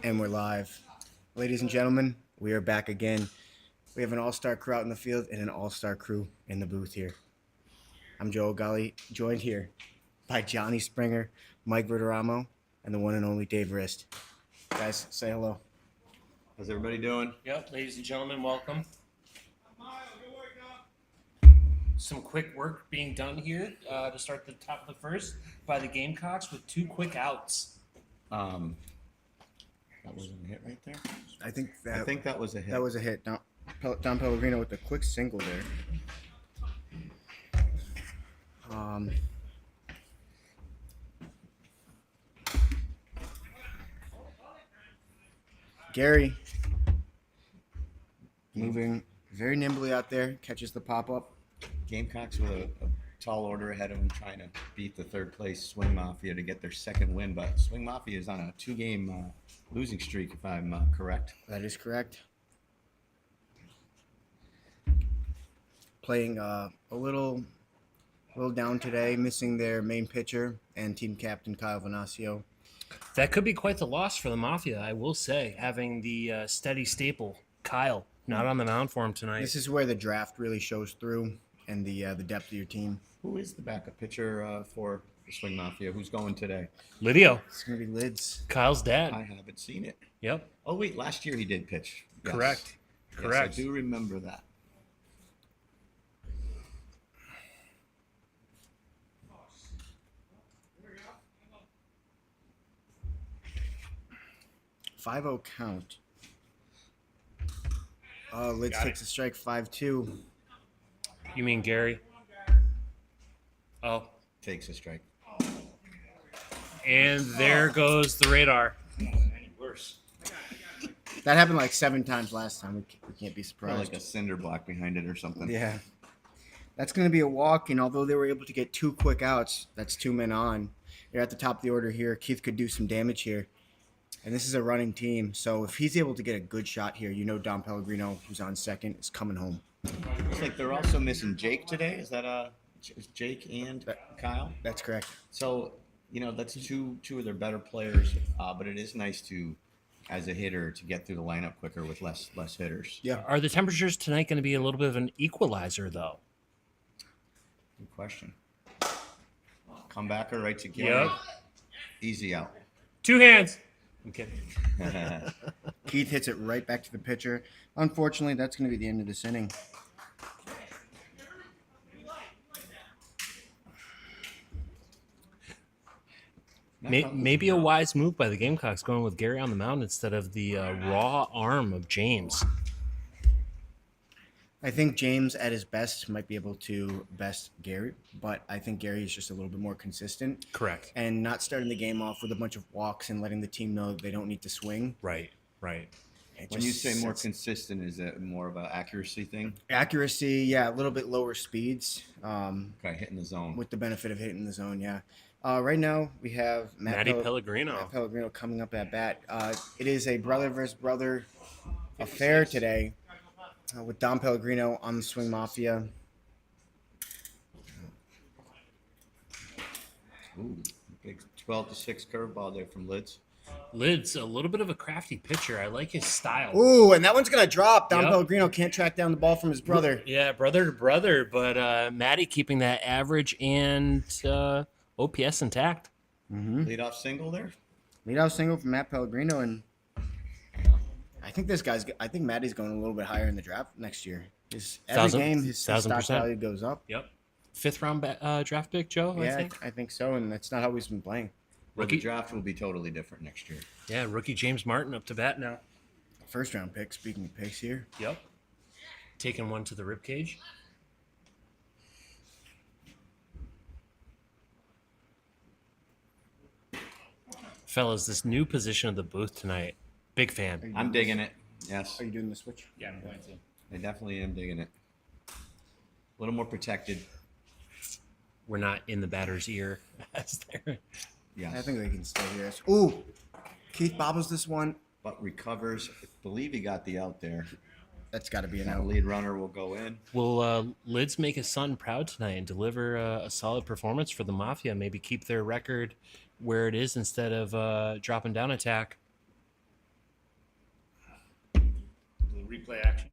And we're live. Ladies and gentlemen, we are back again. We have an all-star crew out in the field and an all-star crew in the booth here. I'm Joe Gully, joined here by Johnny Springer, Mike Verderamo, and the one and only Dave Rist. Guys, say hello. How's everybody doing? Yep, ladies and gentlemen, welcome. Some quick work being done here to start the top of the first by the Gamecocks with 2 quick outs. That wasn't a hit right there. I think that was a hit. that was a hit. Don Pellegrino with a quick single there. Gary moving very nimbly out there, catches the pop-up. Gamecocks with a tall order ahead of them, trying to beat the third place Swing Mafia to get their second win. But Swing Mafia is on a 2-game losing streak, if I'm correct. That is correct. Playing a little down today, missing their main pitcher and team captain Kyle Venasio. That could be quite the loss for the Mafia, I will say, having the steady staple, Kyle, not on the mound for him tonight. This is where the draft really shows through and the depth of your team. Who is the backup pitcher for the Swing Mafia? Who's going today? Lydio, It's going to be Lids. Kyle's dad. I haven't seen it. Yep, Oh, wait, last year he did pitch. Yes. correct. Yes, Correct. I do remember that. Five 5-0 count. Lids Got takes a strike 5-2. You mean Gary? Oh, Takes a strike. and there goes the radar. Worse. That happened like 7 times last time. We can't be Probably surprised. like a cinder block behind it or something. Yeah. That's going to be a walk, and although they were able to get 2 quick outs, that's 2 men on. They're at the top of the order here. Keith could do some damage here. And this is a running team, so if he's able to get a good shot here, you know Don Pellegrino, who's on second, is coming home. Looks like they're also missing Jake today. Is that is Jake and Kyle? That's correct. So, that's two of their better players, but it is nice to, as a hitter, to get through the lineup quicker with less hitters. Yeah. Are the temperatures tonight going to be a little bit of an equalizer, though? Good question. Comebacker right to Gary. Yep. Easy out. 2 hands. I'm kidding. Keith hits it right back to the pitcher. Unfortunately, that's going to be the end of this inning. Maybe a wise move by the Gamecocks going with Gary on the mound instead of the raw arm of James. I think James, at his best, might be able to best Gary, but I think Gary is just a little bit more consistent. Correct. And not starting the game off with a bunch of walks and letting the team know that they don't need to swing. Right. When you say more consistent, is it more of an accuracy thing? Accuracy, yeah, a little bit lower speeds. Okay, hitting the zone. With the benefit of hitting the zone, yeah. Right now, we have Matty Pellegrino. Matt Pellegrino coming up at bat. It is a brother versus brother affair today with Don Pellegrino on the Swing Mafia. Ooh, big 12-6 curveball there from Lids. Lid's a little bit of a crafty pitcher. I like his style. Ooh, and that one's going to drop. Don Yep. Pellegrino can't track down the ball from his brother. Yeah, brother to brother, but Matty keeping that average and OPS intact. Mm-hmm. Leadoff single there. Leadoff single from Matt Pellegrino, and I think Matty's going a little bit higher in the draft next year. Every game, his stock 1,000%. value goes up. Yep. 5th round draft pick, Joe, Yeah, I think so, and that's not how he's been playing. Well, the Rookie- draft will be totally different next year. Yeah, rookie James Martin up to bat now. First round pick, speaking of picks here. Yep. Taking one to the ribcage. Fellas, this new position of the booth tonight, big fan. I'm digging it. Yes, Are you doing the switch? Yeah, I'm going to. I definitely am digging it. A little more protected. We're not in the batter's ear as there. Yes. I think they can still hear us. Ooh, Keith bobbles this one. But recovers. I believe he got the out there. That's got to be an Now out. lead runner will go in. Will Lids make his son proud tonight and deliver a solid performance for the Mafia? Maybe keep their record where it is instead of dropping down attack. replay action.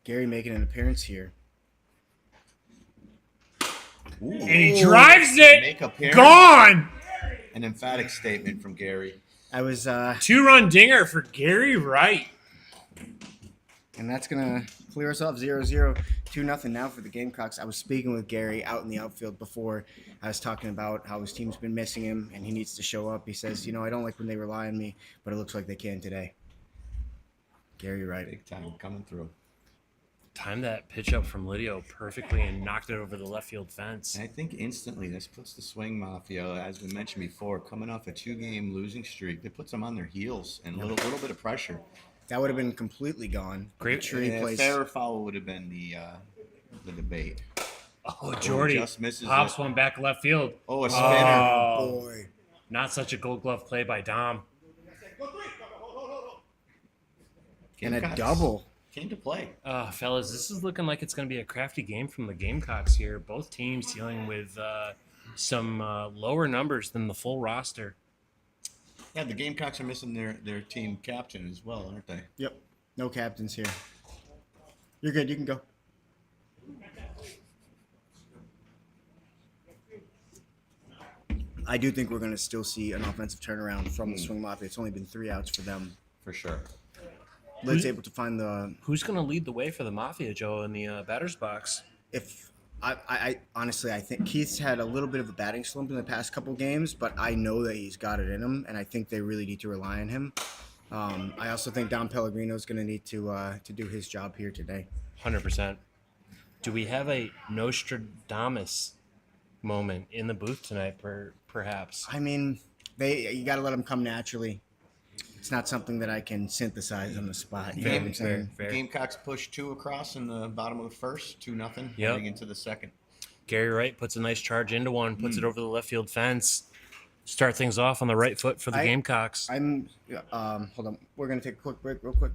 Gary making an appearance here. Ooh. And he drives it. Make appearance. Gone. An emphatic statement from Gary. I was, 2-run dinger for Gary Wright. and that's gonna clear us off 0-0, 2-0 now for the Gamecocks. I was speaking with Gary out in the outfield before. I was talking about how his team's been missing him and he needs to show up. He says, you know, I don't like when they rely on me, but it looks like they can today. Gary Wright. Big time coming through. Timed that pitch up from Lidio perfectly and knocked it over the left field fence. And I think instantly this puts the Swing Mafia, as we mentioned before, coming off a 2-game losing streak. It puts them on their heels and a little bit of pressure. That would have been completely gone. Great. The tree Yeah, plays. fair or foul would have been the debate. Oh, Jordy just misses pops it. one back left field. Oh, a spinner. Oh, Boy. not such a Gold Glove play by Dom. And a Gamecocks double. came to play. Fellas, this is looking like it's going to be a crafty game from the Gamecocks here. Both teams dealing with some lower numbers than the full roster. Yeah, the Gamecocks are missing their team captain as well, aren't they? Yep. No captains here. You're good. You can go. I do think we're going to still see an offensive turnaround from the Swing Mafia. It's only been 3 outs for them. For sure. Lid's able to find the. Who's going to lead the way for the Mafia, Joe, in the batter's box? If I honestly, I think Keith's had a little bit of a batting slump in the past couple games, but I know that he's got it in him, and I think they really need to rely on him. I also think Dom Pellegrino is going to need to do his job here today. 100%. Do we have a Nostradamus moment in the booth tonight, perhaps? I mean, you got to let them come naturally. It's not something that I can synthesize on the spot. You know what I'm saying? Fair. Gamecocks push 2 across in the bottom of the first, 2-0, Yep. heading into the second. Gary Wright puts a nice charge into one, puts it over the left field fence. Start things off on the right foot for the Gamecocks. Hold on. We're going to take a quick break real quick.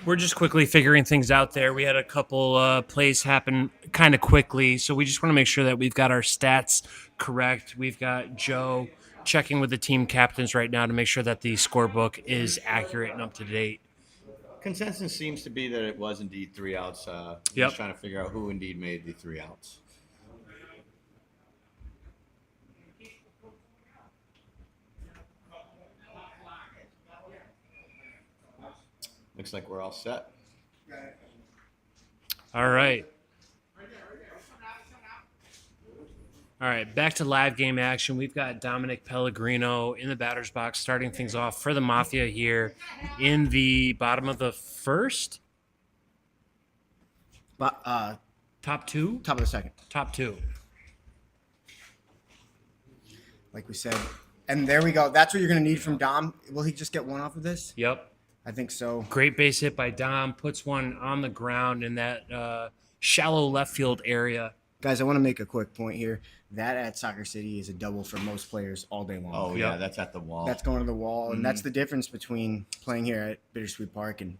We're just quickly figuring things out there. We had a couple plays happen kind of quickly, so we just want to make sure that we've got our stats correct. We've got Joe checking with the team captains right now to make sure that the scorebook is accurate and up to date. Consensus seems to be that it was indeed 3 outs. Yep. Just trying to figure out who indeed made the 3 outs. Looks like we're all set. All right. All right, back to live game action. We've got Dominic Pellegrino in the batter's box starting things off for the Mafia here in the bottom of the first. But Top two? top of the second, Top two. like we said. And there we go. That's what you're going to need from Dom. Will he just get one off of this? Yep. I think so. Great base hit by Dom. Puts one on the ground in that shallow left field area. Guys, I want to make a quick point here. That at Soccer City is a double for most players all day long. Oh, Yep. yeah, that's at the wall. That's going to the wall, and that's the difference between playing here at Bittersweet Park and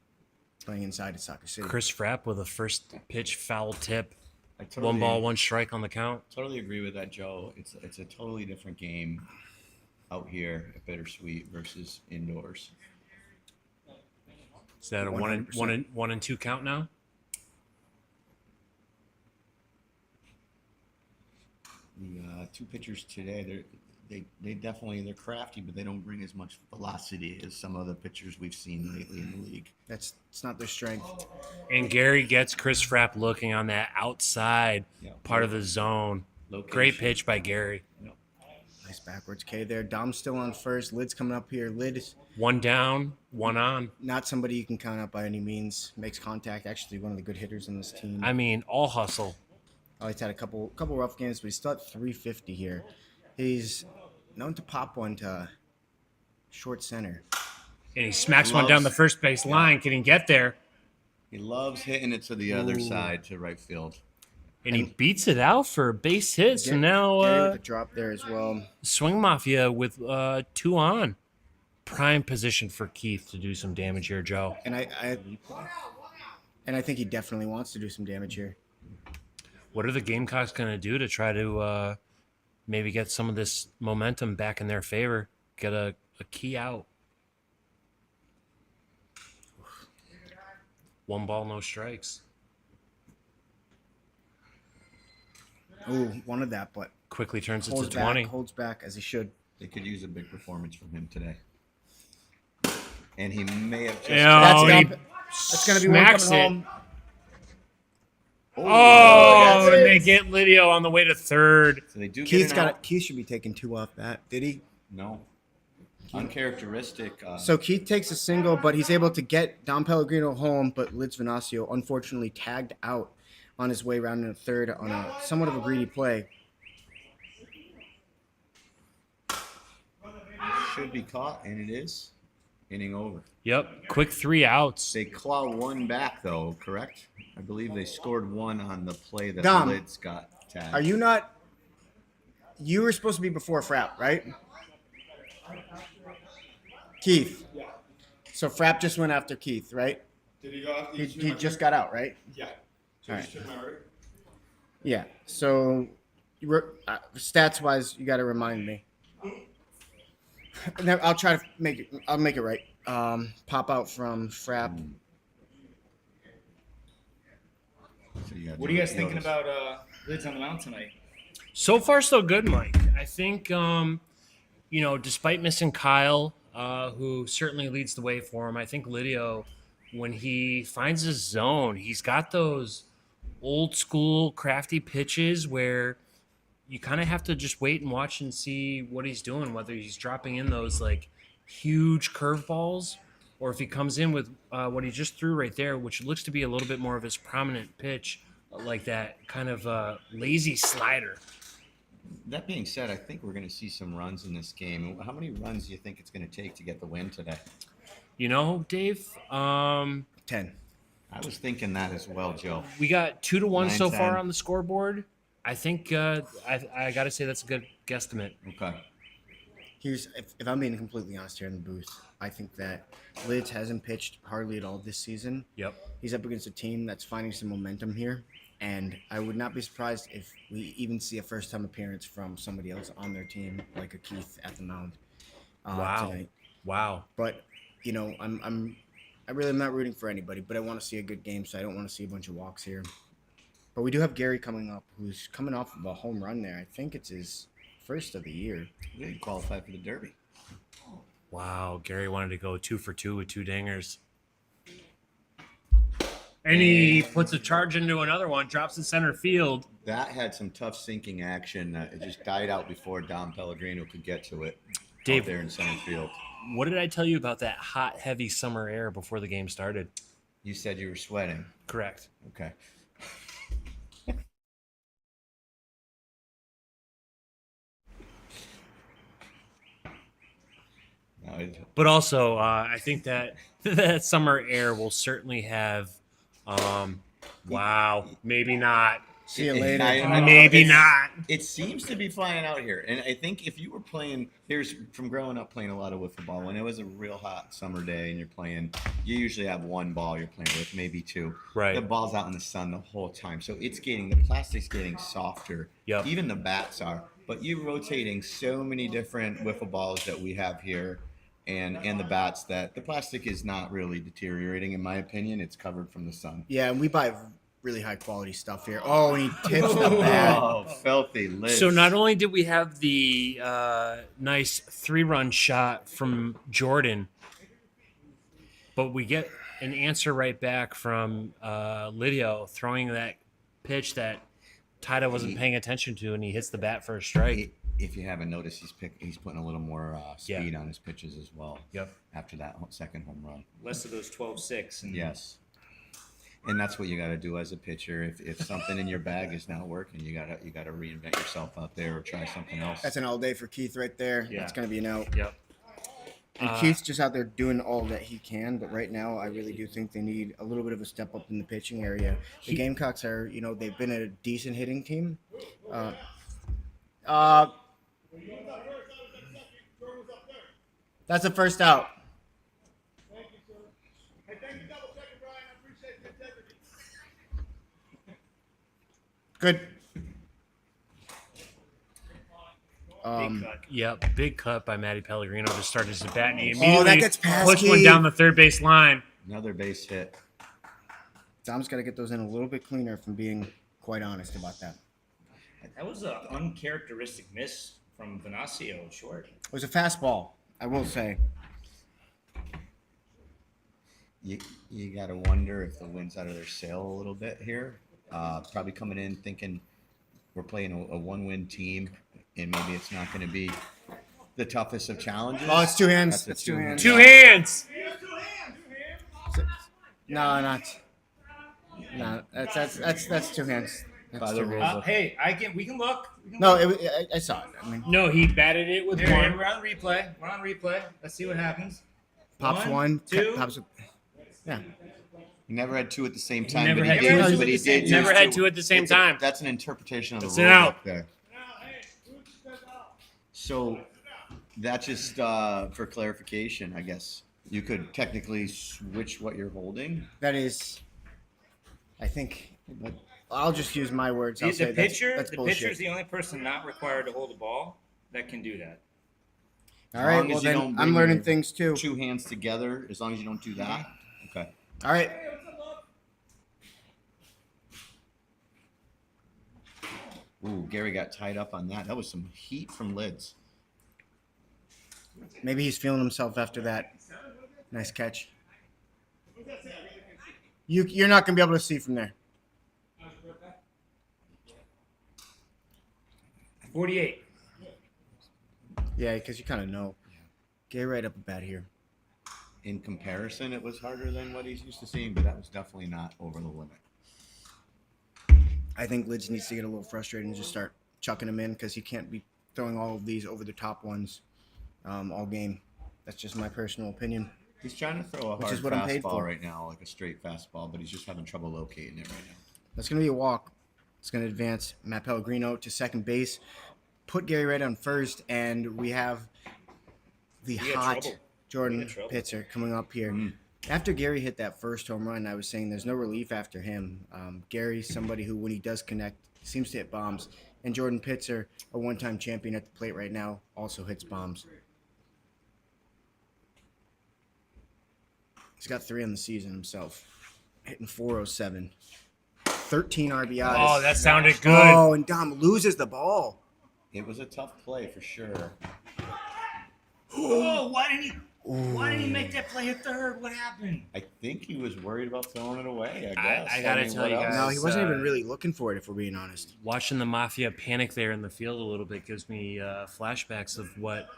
playing inside at Soccer City. Chris Frapp with a first pitch foul tip. I totally, 1 ball, 1 strike on the count. Totally agree with that, Joe. It's a totally different game out here at Bittersweet versus indoors. Is that a 1 and 2 count now? The two pitchers today, they definitely they're crafty, but they don't bring as much velocity as some of the pitchers we've seen lately in the league. It's not their strength. And Gary gets Chris Frapp looking on that outside part of the zone. Location. Great pitch by Gary. Nice backwards K there. Dom's still on first. Lid's coming up here. Lid is One down, one on. not somebody you can count out by any means. Makes contact. Actually, one of the good hitters in this team. I mean, all hustle. Oh, he's had a couple rough games, but he's still at 350 here. He's known to pop one to short center. And he smacks one down the first base line. Can he get there? He loves hitting it to the other side to right field. And he beats it out for a base hit. So Gary now with the drop there as well. Swing Mafia with 2 on. Prime position for Keith to do some damage here, Joe. And I think he definitely wants to do some damage here. What are the Gamecocks going to do to try to maybe get some of this momentum back in their favor? Get a key out. 1 ball, no strikes. Ooh, wanted that, but Quickly turns it holds to 20. back, holds back as he should. They could use a big performance from him today. And he may have just. Yeah. That's he That's gonna be one smacks coming home. Oh, that's and it. they get Lydio on the way to third. So they do Keith's get an got out. it. Keith should be taking 2 off that. Did he? No. Uncharacteristic. So Keith takes a single, but he's able to get Dom Pellegrino home, but Lids Venasio unfortunately tagged out on his way around in the third on a somewhat of a greedy play. should be caught, and it is. Inning over. Yep, quick 3 outs. They claw one back, though, correct? I believe they scored one on the play that Dom, the Lids got tagged. Are you not? You were supposed to be before Frapp, right? Keith. Yeah. So Frapp just went after Keith, right? Did he go off? He just got out, right? Yeah. So All he just took my right? Yeah. So, stats-wise, you got to remind me. Then I'll try to make it. I'll make it right. Pop out from Frapp. So you got What are you guys thinking notice. about Lids on the Mound tonight? So far, so good, Mike. I think, despite missing Kyle, who certainly leads the way for him, I think Lydio, when he finds his zone, he's got those old school crafty pitches where you kind of have to just wait and watch and see what he's doing, whether he's dropping in those like huge curveballs or if he comes in with what he just threw right there, which looks to be a little bit more of his prominent pitch, like that kind of lazy slider. That being said, I think we're going to see some runs in this game. How many runs do you think it's going to take to get the win today? You know, Dave, 10. I was thinking that as well, Joe. we got 2-1 so 9-10. far on the scoreboard. I think I got to say that's a good guesstimate. Okay. Here's if I'm being completely honest here in the booth, I think that Lids hasn't pitched hardly at all this season. Yep. He's up against a team that's finding some momentum here, and I would not be surprised if we even see a first-time appearance from somebody else on their team, like a Keith at the mound. Wow. Tonight. Wow. But I really am not rooting for anybody, but I want to see a good game, so I don't want to see a bunch of walks here. But we do have Gary coming up, who's coming off of a home run there. I think it's his first of the year. We didn't qualify for the Derby. Wow. Gary wanted to go 2 for 2 with 2 dingers. And he puts a charge into another one, drops in center field. That had some tough sinking action. It just died out before Dom Pellegrino could get to it. Dave- Out there in center field. What did I tell you about that hot, heavy summer air before the game started? You said you were sweating. Correct. Okay. No, But also, I think that that summer air will certainly have. Wow, maybe not. See you later. Maybe not. It seems to be flying out here. And I think if you were playing, here's from growing up playing a lot of wiffle ball, when it was a real hot summer day and you're playing, you usually have one ball you're playing with, maybe 2. Right. The ball's out in the sun the whole time. So the plastic's getting softer. Yep. Even the bats are. But you're rotating so many different wiffle balls that we have here and the bats that the plastic is not really deteriorating, in my opinion. It's covered from the sun. Yeah, and we buy really high quality stuff here. Oh, and he tips the bat. Oh, filthy lids. So not only did we have the nice 3-run shot from Jordan, but we get an answer right back from Lidio throwing that pitch that Tida wasn't paying attention to, and he hits the bat for a strike. If you haven't noticed, he's putting a little more speed on his pitches as well. Yep. After that second home run. Less of those 12-6. And Yes. And that's what you got to do as a pitcher. If something in your bag is not working, you gotta reinvent yourself out there or try something else. That's an all day for Keith right there. Yeah. That's going to be an out. Yep. And Keith's just out there doing all that he can, but right now I really do think they need a little bit of a step up in the pitching area. The Gamecocks are, they've been a decent hitting team. That's the first out. Good. big cut. Yep, big cut by Matty Pellegrino to start his at bat, and he Oh, immediately that gets past pushed one Keith. down the third base line. Another base hit. Dom's got to get those in a little bit cleaner, if I'm being quite honest about that. That was an uncharacteristic miss from Venasio short. It was a fastball, I will say. You got to wonder if the wind's out of their sail a little bit here. Probably coming in thinking we're playing a one-win team, and maybe it's not going to be the toughest of challenges. Oh, it's two hands. That's It's a two hands. Two hands. No, not. No, that's two hands. That's By the two rules. hands. Hey, we can look. No, I saw it. I mean, No, he batted it with Here, one. we're on replay. Let's see what happens. pops one, two. pops. Yeah. He never had two at the same time. never but had he two did, at but the he same did time. use Never had two at the same time. That's an interpretation of the It's rule an out. up there. So that just for clarification, I guess you could technically switch what you're holding. That is, I think. I'll just use my words. I'll The say pitcher, that's the bullshit. pitcher's the only person not required to hold the ball that can do that. All right. long Well, as you then don't I'm bring learning your things too. Two hands together, as long as you don't do that. Okay. All right. Ooh, Gary got tied up on that. That was some heat from Lids. Maybe he's feeling himself after that. Nice catch. You're not gonna be able to see from there. 48. Yeah, because you kind of know. Get right up a bat here. In comparison, it was harder than what he's used to seeing, but that was definitely not over the limit. I think Lids needs to get a little frustrated and just start chucking them in because he can't be throwing all of these over the top ones all game. That's just my personal opinion. He's trying to throw a Which hard is what I'm paid fastball for. right now, like a straight fastball, but he's just having trouble locating it right now. That's going to be a walk. It's going to advance Matt Pellegrino to second base, put Gary Red on first, and we have the We got hot trouble. Jordan We got trouble. pitcher coming up here. After Gary hit that first home run, I was saying there's no relief after him. Gary's somebody who, when he does connect, seems to hit bombs. And Jordan Pitzer, a one-time champion at the plate right now, also hits bombs. He's got 3 on the season himself, hitting 407. 13 RBIs. Oh, that sounded good. Oh, and Dom loses the ball. It was a tough play for sure. Oh, why didn't he make that play at third? What happened? I think he was worried about throwing it away, I guess. I gotta mean, tell what you else? guys. No, he wasn't uh, even really looking for it, if we're being honest. Watching the Mafia panic there in the field a little bit gives me flashbacks of what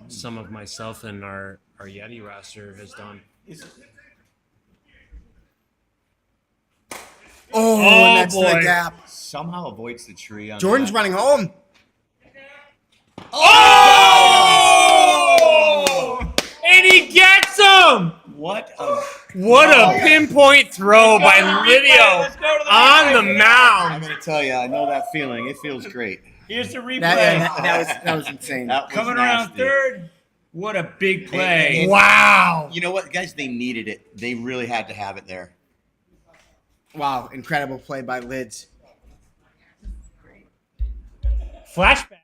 some of myself and our Yeti roster has done. Oh, and that's boy. the gap. Somehow avoids the tree on Jordan's that. running home. Oh! And he gets him! What a What a pinpoint throw by Lidio on the I'm mound. gonna tell you, I know that feeling. It feels great. Here's the replay. That was insane. That was Coming around nasty. third. What a big play. Wow. You know what, guys? They needed it. They really had to have it there. Wow, incredible play by Lids. Flashback.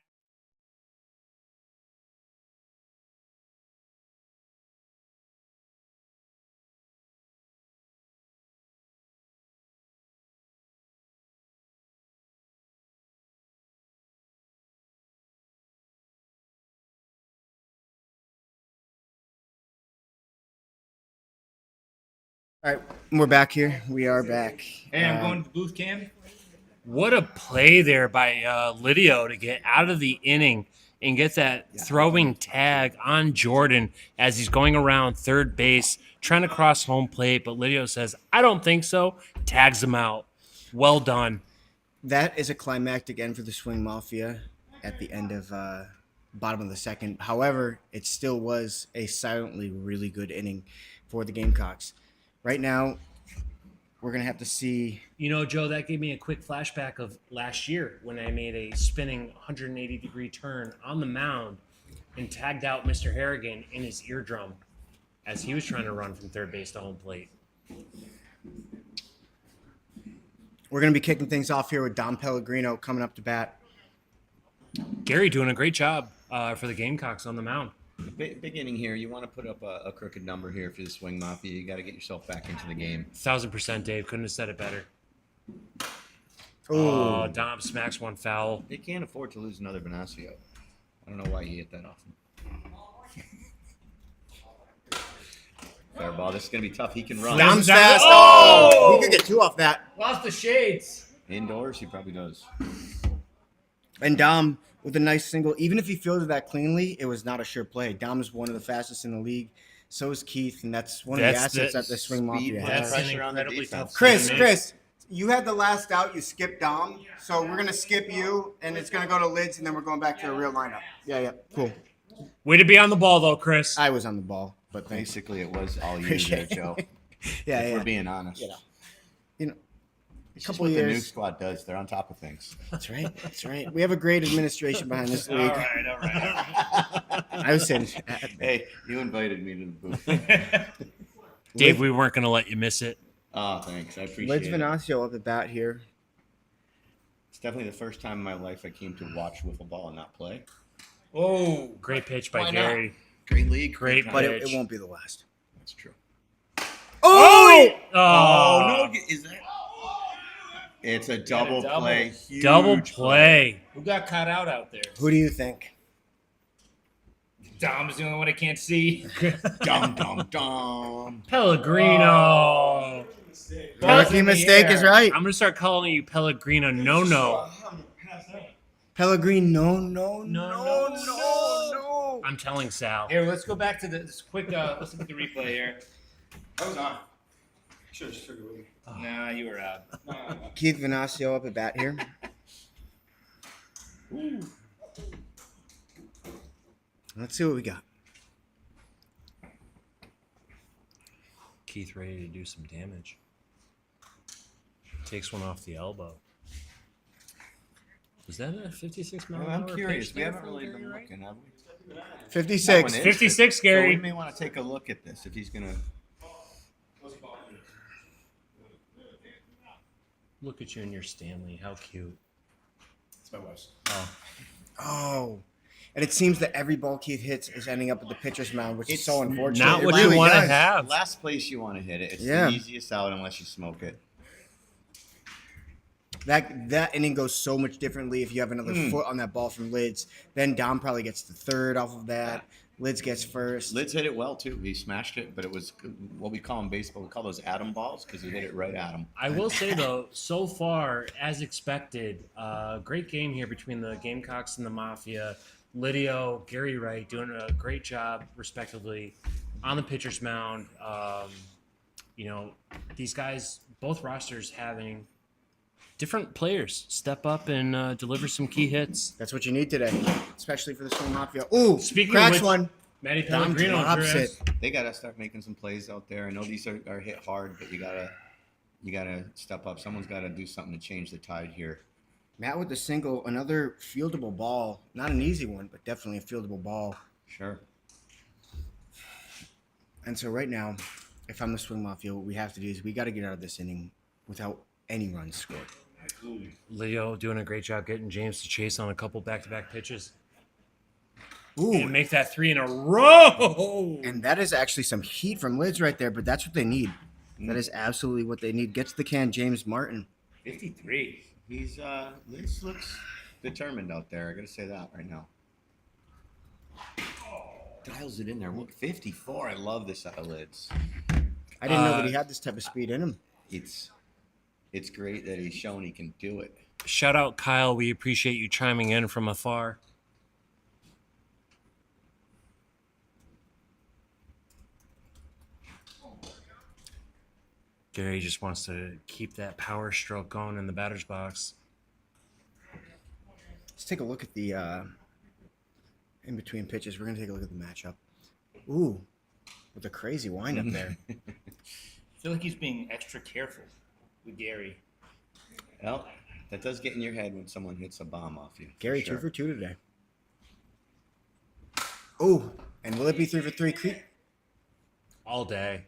All right, we're back here. We are back. Hey, I'm going to the booth cam. What a play there by Lidio to get out of the inning and get that throwing tag on Jordan as he's going around third base, trying to cross home plate. But Lidio says, I don't think so. Tags him out. Well done. That is a climactic end for the Swing Mafia at the end of bottom of the second. However, it still was a silently really good inning for the Gamecocks. Right now, we're going to have to see. You know, Joe, that gave me a quick flashback of last year when I made a spinning 180-degree turn on the mound and tagged out Mr. Harrigan in his eardrum as he was trying to run from third base to home plate. We're going to be kicking things off here with Dom Pellegrino coming up to bat. Gary doing a great job for the Gamecocks on the mound. Big inning here. You want to put up a crooked number here for the Swing Mafia. You got to get yourself back into the game. 1,000%, Dave. Couldn't have said it better. Ooh. Oh, Dom smacks one foul. They can't afford to lose another Venasio. I don't know why he hit that often. Fair ball. This is going to be tough. He can run. Dom's that- fast. Oh! Oh! He could get two off that. Lost the shades. Indoors, he probably does. And Dom with a nice single. Even if he fielded that cleanly, it was not a sure play. Dom is one of the fastest in the league. So is Keith, and that's one of the That's assets the that the Swing speed Mafia was has. That's pressure an on the incredibly defense. tough Chris, play to make. Chris, you had the last out. You skipped Dom, so we're gonna skip you, and it's gonna go to Lids, and then we're going back to a real lineup. Yeah, cool. Way to be on the ball, though, Chris. I was on the ball, but thanks. Basically, it was all you there, Appreciate it. Joe. Yeah, If yeah. we're being honest. You know, It's couple just what the new years. squad does. They're on top of things. That's right. That's right. We have a great administration behind this league. All right. I was saying, Hey, you invited me to the booth. Dave, we weren't going to let you miss it. Oh, thanks. I appreciate Lids it. Venasio up at bat here. It's definitely the first time in my life I came to watch wiffle ball and not play. Oh, Great pitch by Why not? Gary. Great league. Great time. But pitch. it won't be the last. That's true. Oh! Oh, no. Is that? It's a double double. play. Huge Double play. who got caught out there? Who do you think? Dom's the only one I can't see. Dum, dum, dum. Pellegrino. Rookie mistake is right. I'm going to start calling you Pellegrino. No. Pellegrino, no. I'm telling Sal. Here, let's go back to this quick. Let's look at the replay here. I was on. Should have just took it with me. Nah, you were out. Keith Venasio up at bat here. Let's see what we got. Keith ready to do some damage. Takes one off the elbow. Is that a 56 mile Well, an I'm hour curious. pitch We there haven't from really Gary been Wright? looking, have we? 56. That one is. 56, So Gary. we may want to take a look at this if he's going to. Look at you and your Stanley. How cute. It's my wife's. Oh. And it seems that every ball Keith hits is ending up at the pitcher's mound, which is It's so unfortunate. Not It what really you want to does. have. Last place you want to hit it. It's Yeah. the easiest out unless you smoke it. That inning goes so much differently if you have another foot on that ball from Lids. Then Dom probably gets the third off of that. Lids gets first. Lids hit it well too. He smashed it, but it was what we call in baseball. We call those atom balls because he hit it right at him. I will say, though, so far, as expected, great game here between the Gamecocks and the Mafia. Lidio, Gary Wright doing a great job, respectively, on the pitcher's mound. These guys, both rosters having different players step up and deliver some key hits. That's what you need today, especially for the Swing Mafia. Ooh, Speaking of cracks which- one. Matty Dom Pellegrino, drops Chris. it. They gotta start making some plays out there. I know these are hit hard, but you gotta step up. Someone's gotta do something to change the tide here. Matt with the single, another fieldable ball. Not an easy one, but definitely a fieldable ball. Sure. And so right now, if I'm the Swing Mafia, what we have to do is we got to get out of this inning without any runs scored. Lidio doing a great job getting James to chase on a couple back-to-back pitches. Ooh, And make that 3 in a row. and that is actually some heat from Lids right there, but that's what they need. That is absolutely what they need. Gets the can, James Martin. 53. He's Lids looks determined out there. I gotta say that right now. Dials it in there. Look, 54. I love this out of Lids. I didn't know that he had this type of speed in him. It's great that he's shown he can do it. Shout out Kyle. We appreciate you chiming in from afar. Gary just wants to keep that power stroke going in the batter's box. Let's take a look at the in between pitches. We're gonna take a look at the matchup. Ooh, with a crazy windup there. I feel like he's being extra careful with Gary. Well, that does get in your head when someone hits a bomb off you. Gary, sure. 2 for 2 today. Ooh, and will it be 3 for 3? All day.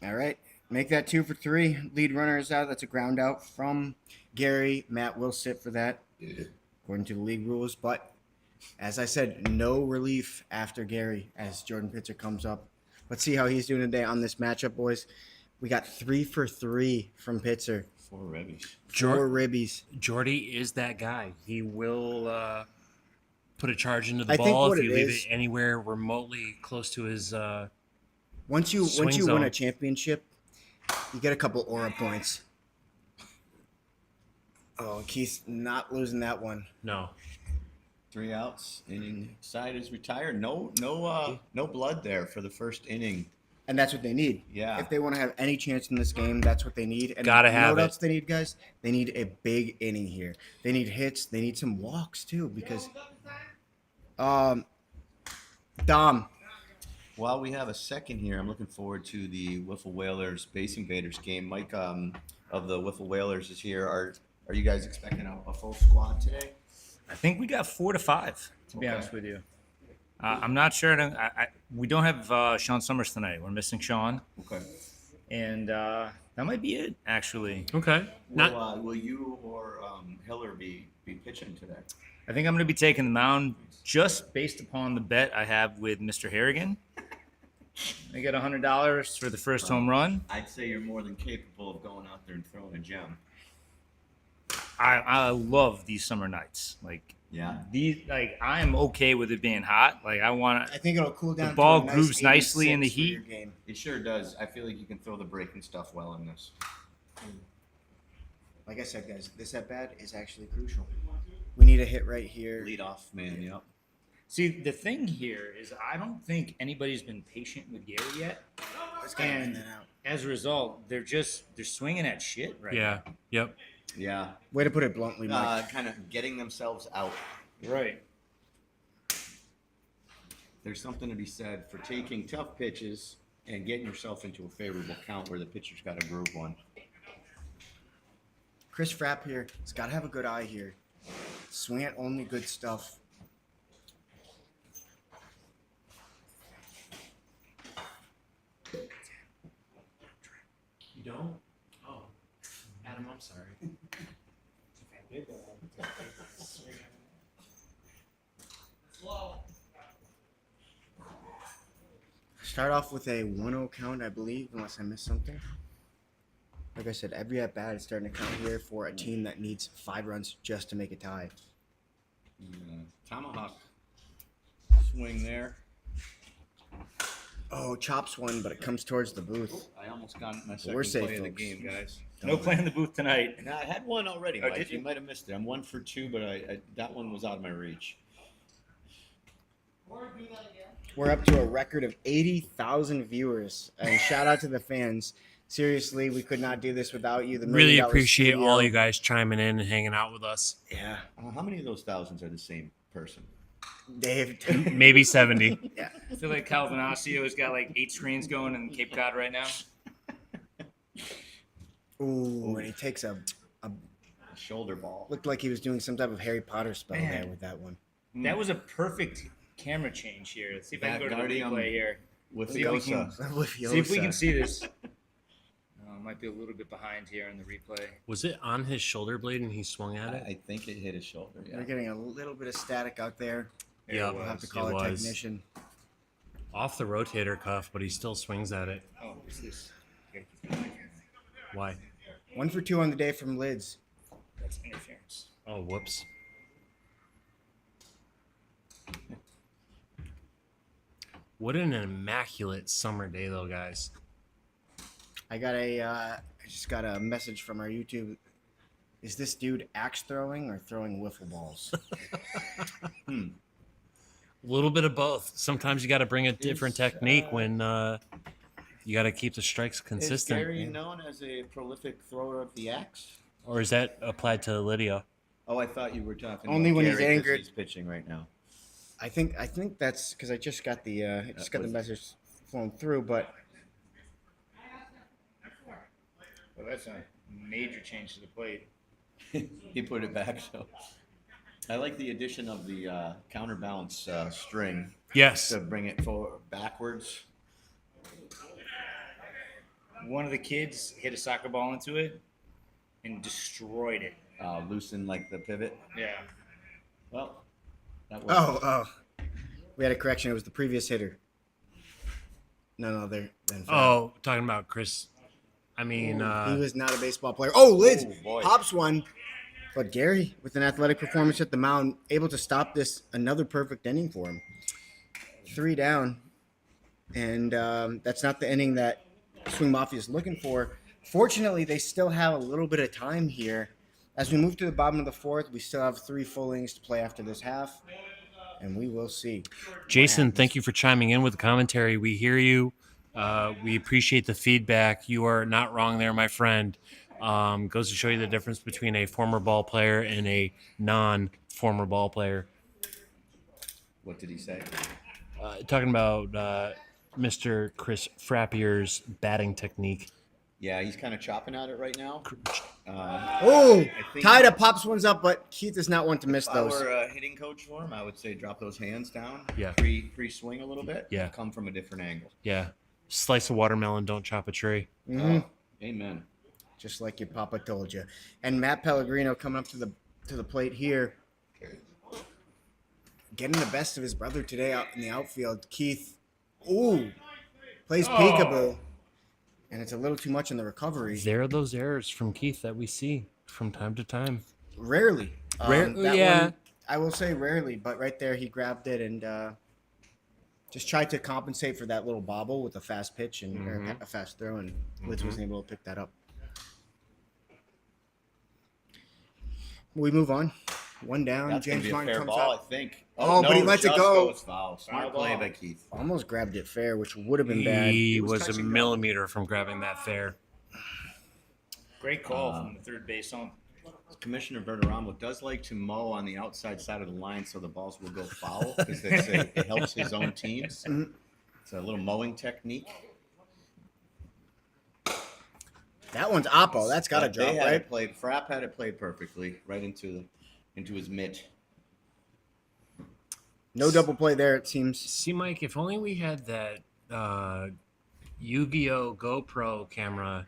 All right, make that 2 for 3. Lead runner is out. That's a ground out from Gary. Matt will sit for that, according to the league rules. But as I said, no relief after Gary as Jordan Pitzer comes up. Let's see how he's doing today on this matchup, boys. We got 3 for 3 from Pitzer. 4 ribbies. 4 ribbies. Jordy is that guy. He will put a charge into the I think ball what if you it leave is- it anywhere remotely close to his. Once you Swing win zone. a championship, you get a couple aura points. Oh, Keith's not losing that one. No. 3 outs. Inning side is retired. No blood there for the first inning. And that's what they need. Yeah. If they want to have any chance in this game, that's what they need. And Gotta you know have what it. else they need, guys? They need a big inning here. They need hits. They need some walks too, because Dom. While we have a second here, I'm looking forward to the Wiffle Whalers Base Invaders game. Mike of the Wiffle Whalers is here. Are you guys expecting a full squad today? I think we got 4 to 5, to be Okay. honest with you. I'm not sure. We don't have Sean Summers tonight. We're missing Sean. Okay. And that might be it, actually. Okay. Will you or Hiller be pitching today? I think I'm going to be taking the mound just based upon the bet I have with Mr. Harrigan. I get $100 for the first home run. I'd say you're more than capable of going out there and throwing a gem. I love these summer nights. Yeah. I am okay with it being hot. I think it'll cool down. The ball to a nice grooves nicely in the 86 for your heat. game. It sure does. I feel like you can throw the breaking stuff well in this. Like I said, guys, this at bat is actually crucial. We need a hit right here. Lead off, man. Yep. See, the thing here is I don't think anybody's been patient with Gary yet. Let's get him in And that out. as a result, they're swinging at shit right Yeah. Yep. Yeah. Way to put it bluntly, Mike. Kind of getting themselves out. now. Right. There's something to be said for taking tough pitches and getting yourself into a favorable count where the pitcher's got to groove one. Chris Frapp here. He's got to have a good eye here. Swing at only good stuff. You don't? Oh. Adam, I'm sorry. Start off with a 1-0 count, I believe, unless I missed something. Like I said, every at bat is starting to count here for a team that needs 5 runs just to make a tie. Tomahawk swing there. Oh, chops one, but it comes towards the booth. I almost got my We're second safe, play of the folks. game, guys. No play in the booth tonight. Now, I had one already, Oh, Mike. did You you? might have missed it. I'm 1 for 2, but I that one was out of my reach. We're up to a record of 80,000 viewers. And shout out to the fans. Seriously, we could not do this without you. The $1 Really million appreciate studio. all you guys chiming in and hanging out with us. Yeah. How many of those thousands are the same person? Dave. Maybe 70. Yeah. I feel like Calvin Ossio has got 8 screens going in Cape Cod right now. Ooh, and he takes a Shoulder ball. looked like he was doing some type of Harry Potter spell Man. there with that one. That was a perfect camera change here. Let's see if I can go to the Guardian replay here. With See if we can- With See if we Yosa. can see this. Might be a little bit behind here in the replay. Was it on his shoulder blade and he swung at it? I think it hit his shoulder. Yeah. We're getting a little bit of static out there. Yeah, We'll have to call it a was. technician. Off the rotator cuff, but he still swings at it. Oh, what's this? Okay, Why? 1 for 2 on the day from Lids. that's interference. Oh, whoops. What an immaculate summer day, though, guys. I just got a message from our YouTube. Is this dude axe throwing or throwing wiffle balls? A little bit of both. Sometimes you got to bring a different technique when you got to keep the strikes Is consistent. Gary known as a prolific thrower of the axe? Or is that applied to Lydia? Oh, I thought you were talking Only about when he's Gary 'cause angered. He's pitching right now. I think that's because I just got the was- message flowing through, but Well, that's a major change to the plate. He put it back. So I like the addition of the counterbalance string Yes. to bring it forward backwards. One of the kids hit a soccer ball into it and destroyed it. Loosen like the pivot. Yeah. Well, that was we had a correction. It was the previous hitter. No, they're then. Oh, talking about Chris. I mean, He was not a baseball player. Oh, Lids Oh, boy. pops one. But Gary, with an athletic performance at the mound, able to stop this. Another perfect inning for him. 3 down. And that's not the inning that Swing Mafia is looking for. Fortunately, they still have a little bit of time here. As we move to the bottom of the 4th, we still have 3 full innings to play after this half. And we will see. Jason, thank you for chiming in with the commentary. We hear you. We appreciate the feedback. You are not wrong there, my friend. Goes to show you the difference between a former ball player and a non-former ball player. What did he say? Talking about Mr. Chris Frappier's batting technique. Yeah, he's kind of chopping at it right now. Oh, think- Tida pops ones up, but Keith is not one to miss If I those. were a hitting coach for him, I would say drop those hands down. Yeah. Pre-swing a little bit. Yeah. Come from a different angle. Yeah. Slice a watermelon, don't chop a tree. Mhm. Amen. Just like your papa told you. And Matt Pellegrino coming up to the plate here, getting the best of his brother today out in the outfield. Keith, plays peekaboo, and it's a little too much in the recovery. There are those errors from Keith that we see from time to time. Rarely, that yeah. one, I will say rarely, but right there he grabbed it and just tried to compensate for that little bobble with a fast pitch and or a fast throw, and Lids wasn't able to pick that up. We move on. 1 down. That's going James to be a Martin fair comes ball, up. I think. Oh, but he lets it just go. goes foul. Smart Foul play ball. by Keith. Almost grabbed it fair, which would have been bad. He was was a touch and go. millimeter from grabbing that fair. Great call from the third base on. Commissioner Verderamo does like to mow on the outside side of the line so the balls will go foul because it helps his own teams. It's a little mowing technique. That one's Oppo. That's got to But drop, they had right? it played. Frapp had it played perfectly right into his mitt. No double play there, it seems. See, Mike, if only we had that Yu-Gi-Oh! GoPro camera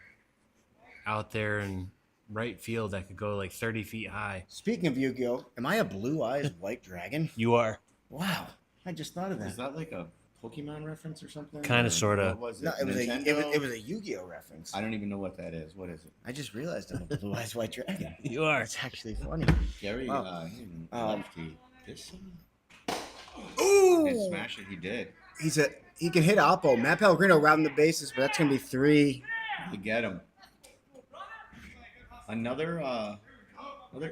out there in right field that could go like 30 feet high. Speaking of Yu-Gi-Oh, am I a blue eyes white dragon? You are. Wow, I just thought of Is that. that like a Pokemon reference or something? Kinda, Or sorta. what was it? No, it was Nintendo? it was a Yu-Gi-Oh reference. I don't even know what that is. What is it? I just realized I'm a blue eyes white dragon. You are. That's actually funny. Gary, Wow. lefty. This Ooh, and smash it. He did. he can hit Oppo. Matt Pellegrino rounding the bases, but that's gonna be 3. You get him. Another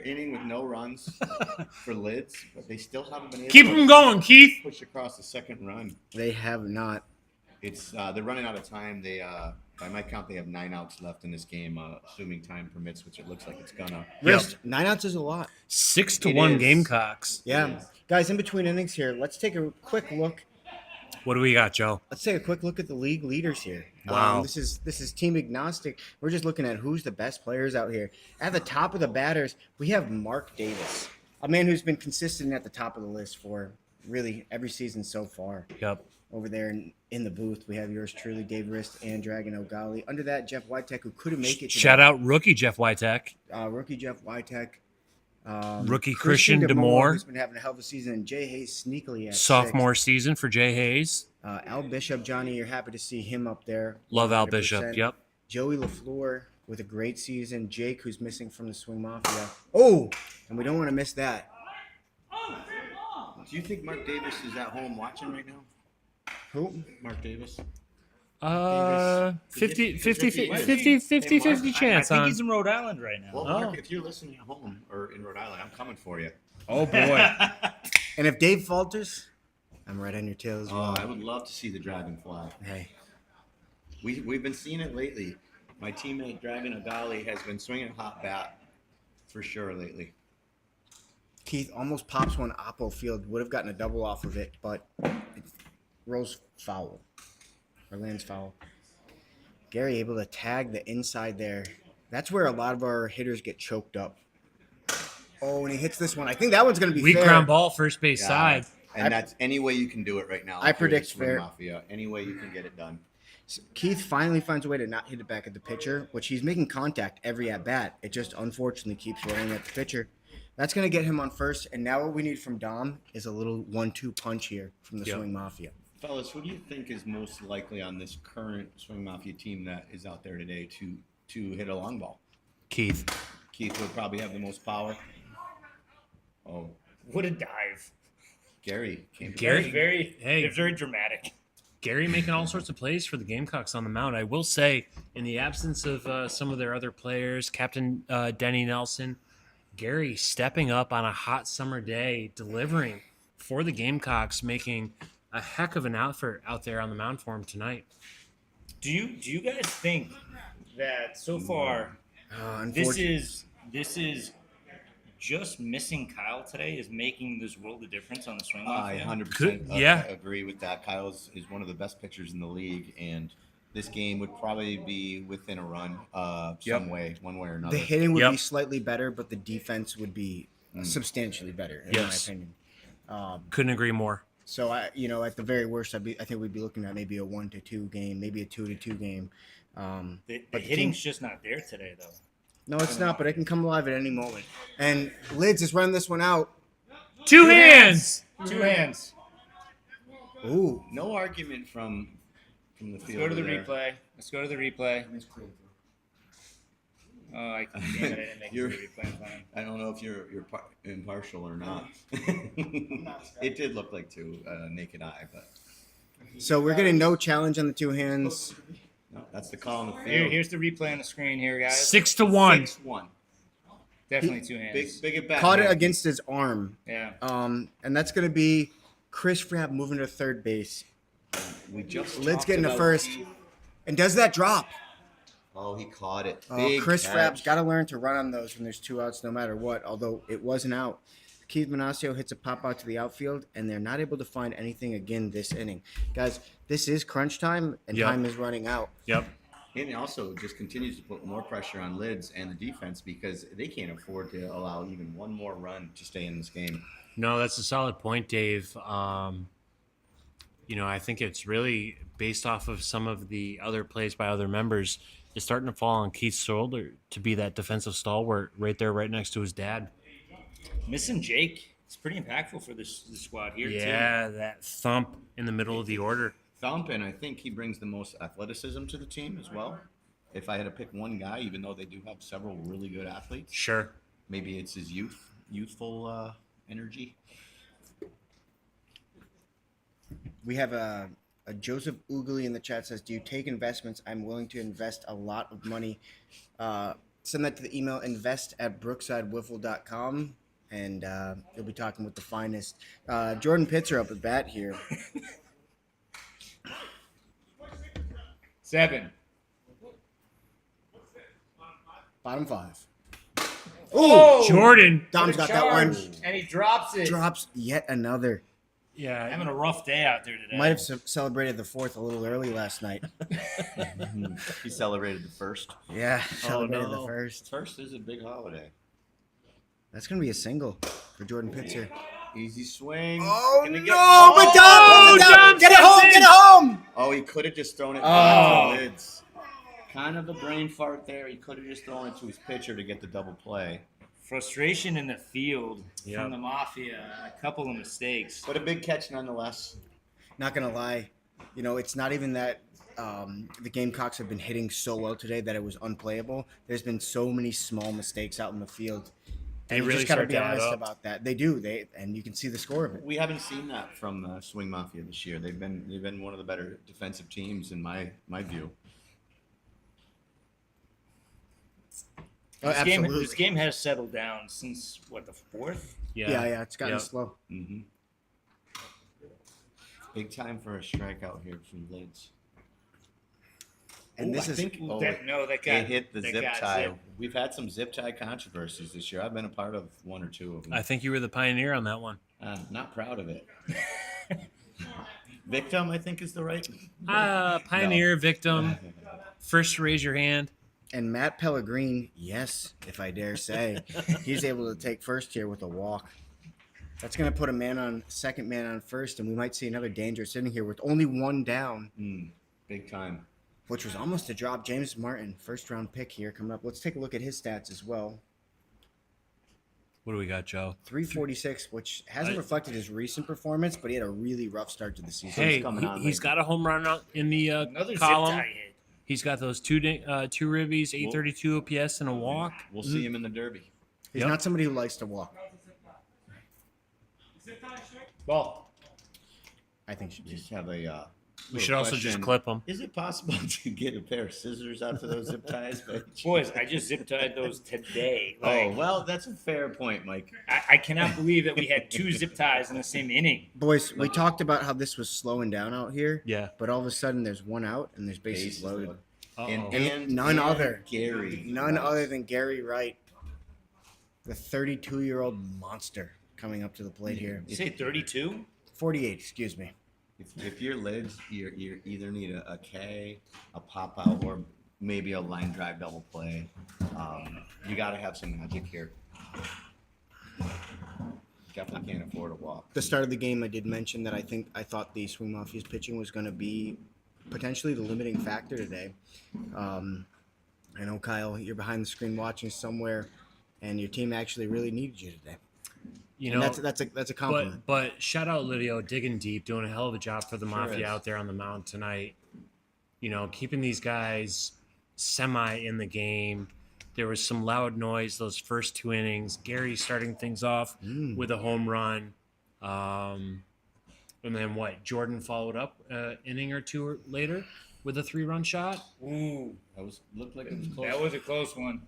inning with no runs for Lids, but they still haven't been able Keep to him going, Keith. push across the second run. They have not. It's they're running out of time. They by my count, they have 9 outs left in this game, assuming time permits, which it looks like it's gonna. Wrist, 9 outs is a lot. 6-1 is. Gamecocks. Yeah, guys. In between innings here, let's take a quick look. What do we got, Joe? Let's take a quick look at the league leaders here. Wow. This is team agnostic. We're just looking at who's the best players out here. At the top of the batters, we have Mark Davis, a man who's been consistent at the top of the list for really every season so far. Yep. Over there in the booth, we have yours truly, Dave Rist and Dragon O'Galley. Under that, Jeff Witek, who couldn't make it. Shout out rookie Jeff Witek. Rookie Jeff Witek. Rookie Christian Demore. who's been having a hell of a season, and Jay Hayes sneakily at Sophomore season for Jay Hayes. 6. Al Bishop, Johnny, you're happy to see him up there. Love Al 100%. Bishop. Yep. Joey LaFleur with a great season. Jake, who's missing from the Swing Mafia. Oh, and we don't want to miss that. Do you think Mark Davis is at home watching right now? Who? Mark Davis. 50 chance I think on. he's in Rhode Island right now. Well, Oh. Mark, if you're listening at home or in Rhode Island, I'm coming for you. Oh boy. And if Dave falters, I'm right on your tail as Oh, well. I would love to see the dragonfly. Hey, We've been seeing it lately. My teammate Dragon Agali has been swinging a hot bat for sure lately. Keith almost pops one Oppo field. Would have gotten a double off of it, but it rolls foul. Or lands foul. Gary able to tag the inside there. That's where a lot of our hitters get choked up. Oh, and he hits this one. I think that one's going to be Weak fair. ground ball, first base Yeah, side. And that's any way you can do it right now. I if you're the predict Swing fair. Mafia. Any way you can get it done. Keith finally finds a way to not hit it back at the pitcher, which he's making contact every at bat. It just unfortunately keeps rolling at the pitcher. That's going to get him on first. And now what we need from Dom is a little 1-2 punch here from the Yep. Swing Mafia. Fellas, who do you think is most likely on this current Swing Mafia team that is out there today to hit a long ball? Keith. Keith would probably have the most power. Oh, What a dive. Gary came. Gary- It's very dramatic. Gary making all sorts of plays for the Gamecocks on the mound. I will say, in the absence of some of their other players, Captain Denny Nelson, Gary stepping up on a hot summer day, delivering for the Gamecocks, making a heck of an effort out there on the mound for him tonight. Do you guys think that so far this Unfortunately. is just missing Kyle today is making this world of difference on the Swing I Mafia? 100% Yeah. agree with that. Kyle is one of the best pitchers in the league, and this game would probably be within a run, one way or another. The hitting would Yep. be slightly better, but the defense would be substantially better, in Yes. my opinion. Couldn't agree more. So at the very worst, I think we'd be looking at maybe a 1-2 game, maybe a 2-2 game. The But the hitting's team- just not there today, though. No, it's not, but it can come alive at any moment. And Lids is running this one out. Two hands. Two hands. Ooh, No argument from the Let's field. go to the there. replay. Let's go to the replay. Oh, I damn it! I didn't make it to You're- the replay in time. I don't know if you're impartial or not. It did look like to naked eye, but so we're getting no challenge on the two hands. no, that's the call on the field. Here's the replay on the screen here, guys. 6-1. 6-1. Definitely two hands. Big at bat. Caught it here. against his arm. Yeah. And that's going to be Chris Frapp moving to third base. We just Lids talked getting to about- first. And does that drop? Oh, he caught it. Oh, Big Chris catch. Frapp's got to learn to run on those when there's two outs no matter what, although it was an out. Keith Manasio hits a pop out to the outfield, and they're not able to find anything again this inning. Guys, this is crunch time, and Yep. time is running out. Yep. And it also just continues to put more pressure on Lids and the defense because they can't afford to allow even one more run to stay in this game. No, that's a solid point, Dave. I think it's really based off of some of the other plays by other members. It's starting to fall on Keith's shoulder to be that defensive stalwart right there, right next to his dad. Missing Jake. It's pretty impactful for this squad here, too. Yeah, that thump in the middle of the order. Thump, and I think he brings the most athleticism to the team as well. If I had to pick one guy, even though they do have several really good athletes, Sure. maybe it's his youthful energy. We have a Joseph Ugly in the chat says, do you take investments? I'm willing to invest a lot of money. Send that to the email invest@brookesidewiffle.com, and you'll be talking with the finest. Jordan Pitzer up at bat here. 7. Bottom 5. Oh, Jordan. Dom's got that one. And he drops it. Drops yet another. Yeah. Having a rough day out there today. Might have celebrated the 4th a little early last night. He celebrated the first. Yeah, celebrated the no. first. First is a big holiday. That's going to be a single for Jordan Pitzer. Easy swing. Oh, Can he no, get- but Dom pulls it down. Dom Get it home, steps get it home. Oh, he could have just thrown it Oh. back to Lids. Kind of a brain fart there. He could have just thrown it to his pitcher to get the double play. Frustration in the field Yep. from the Mafia. A couple of mistakes. But a big catch nonetheless. Not going to lie. It's not even that the Gamecocks have been hitting so well today that it was unplayable. There's been so many small mistakes out in the field. They And you really just got to start be to add honest up. about that. They do. And you can see the score of it. We haven't seen that from Swing Mafia this year. They've been one of the better defensive teams in my view. Oh, absolutely. This game has settled down since what, the fourth? Yeah, it's gotten Yep. slow. Mm-hmm. Big time for a strikeout here from Lids. And this I is think That they got hit the that zip got tie. zipped. We've had some zip tie controversies this year. I've been a part of one or two of them. I think you were the pioneer on that one. Not proud of it. Victim, I think, is the right. Pioneer, victim, first to raise your hand. and Matt Pellegrini, yes, if I dare say, he's able to take first here with a walk. That's going to put second man on first, and we might see another dangerous inning here with only one down, Big time. which was almost a drop. James Martin, first round pick here coming up. Let's take a look at his stats as well. What do we got, Joe? 346, which hasn't reflected his recent performance, but he had a really rough start to the season. Hey, coming on he's lately. got a home run in the Another zip column. tie hit. He's got those two ribbies, 832 OPS, and a walk. We'll see him in the Derby. He's Yep. not somebody who likes to walk. Ball. I think should be. Just have a. We should also just clip him. Is it possible to get a pair of scissors out for those zip ties? Boys, I just zip tied those today. Oh, well, that's a fair point, Mike. I cannot believe that we had two zip ties in the same inning. Boys, we talked about how this was slowing down out here. Yeah. But all of a sudden, there's one out and there's bases Bases loaded. loaded. Uh-oh. And none other. Gary. None other than Gary Wright, the 32-year-old monster coming up to the plate here. You say 32? 48, excuse me. If you're Lids, you either need a K, a pop out, or maybe a line drive double play. You got to have some magic here. Definitely can't afford a walk. The start of the game, I did mention that I thought the Swing Mafia's pitching was going to be potentially the limiting factor today. I know, Kyle, you're behind the screen watching somewhere, and your team actually really needed you today. You And know, that's a compliment. but shout out Lidio, digging deep, doing a hell of a job for the Sure Mafia is. out there on the mound tonight. You know, keeping these guys semi in the game. There was some loud noise those first two innings. Gary starting things off with a home run. And then what? Jordan followed up an inning or two later with a 3-run shot. Ooh, Looked like it was close. that was a close one.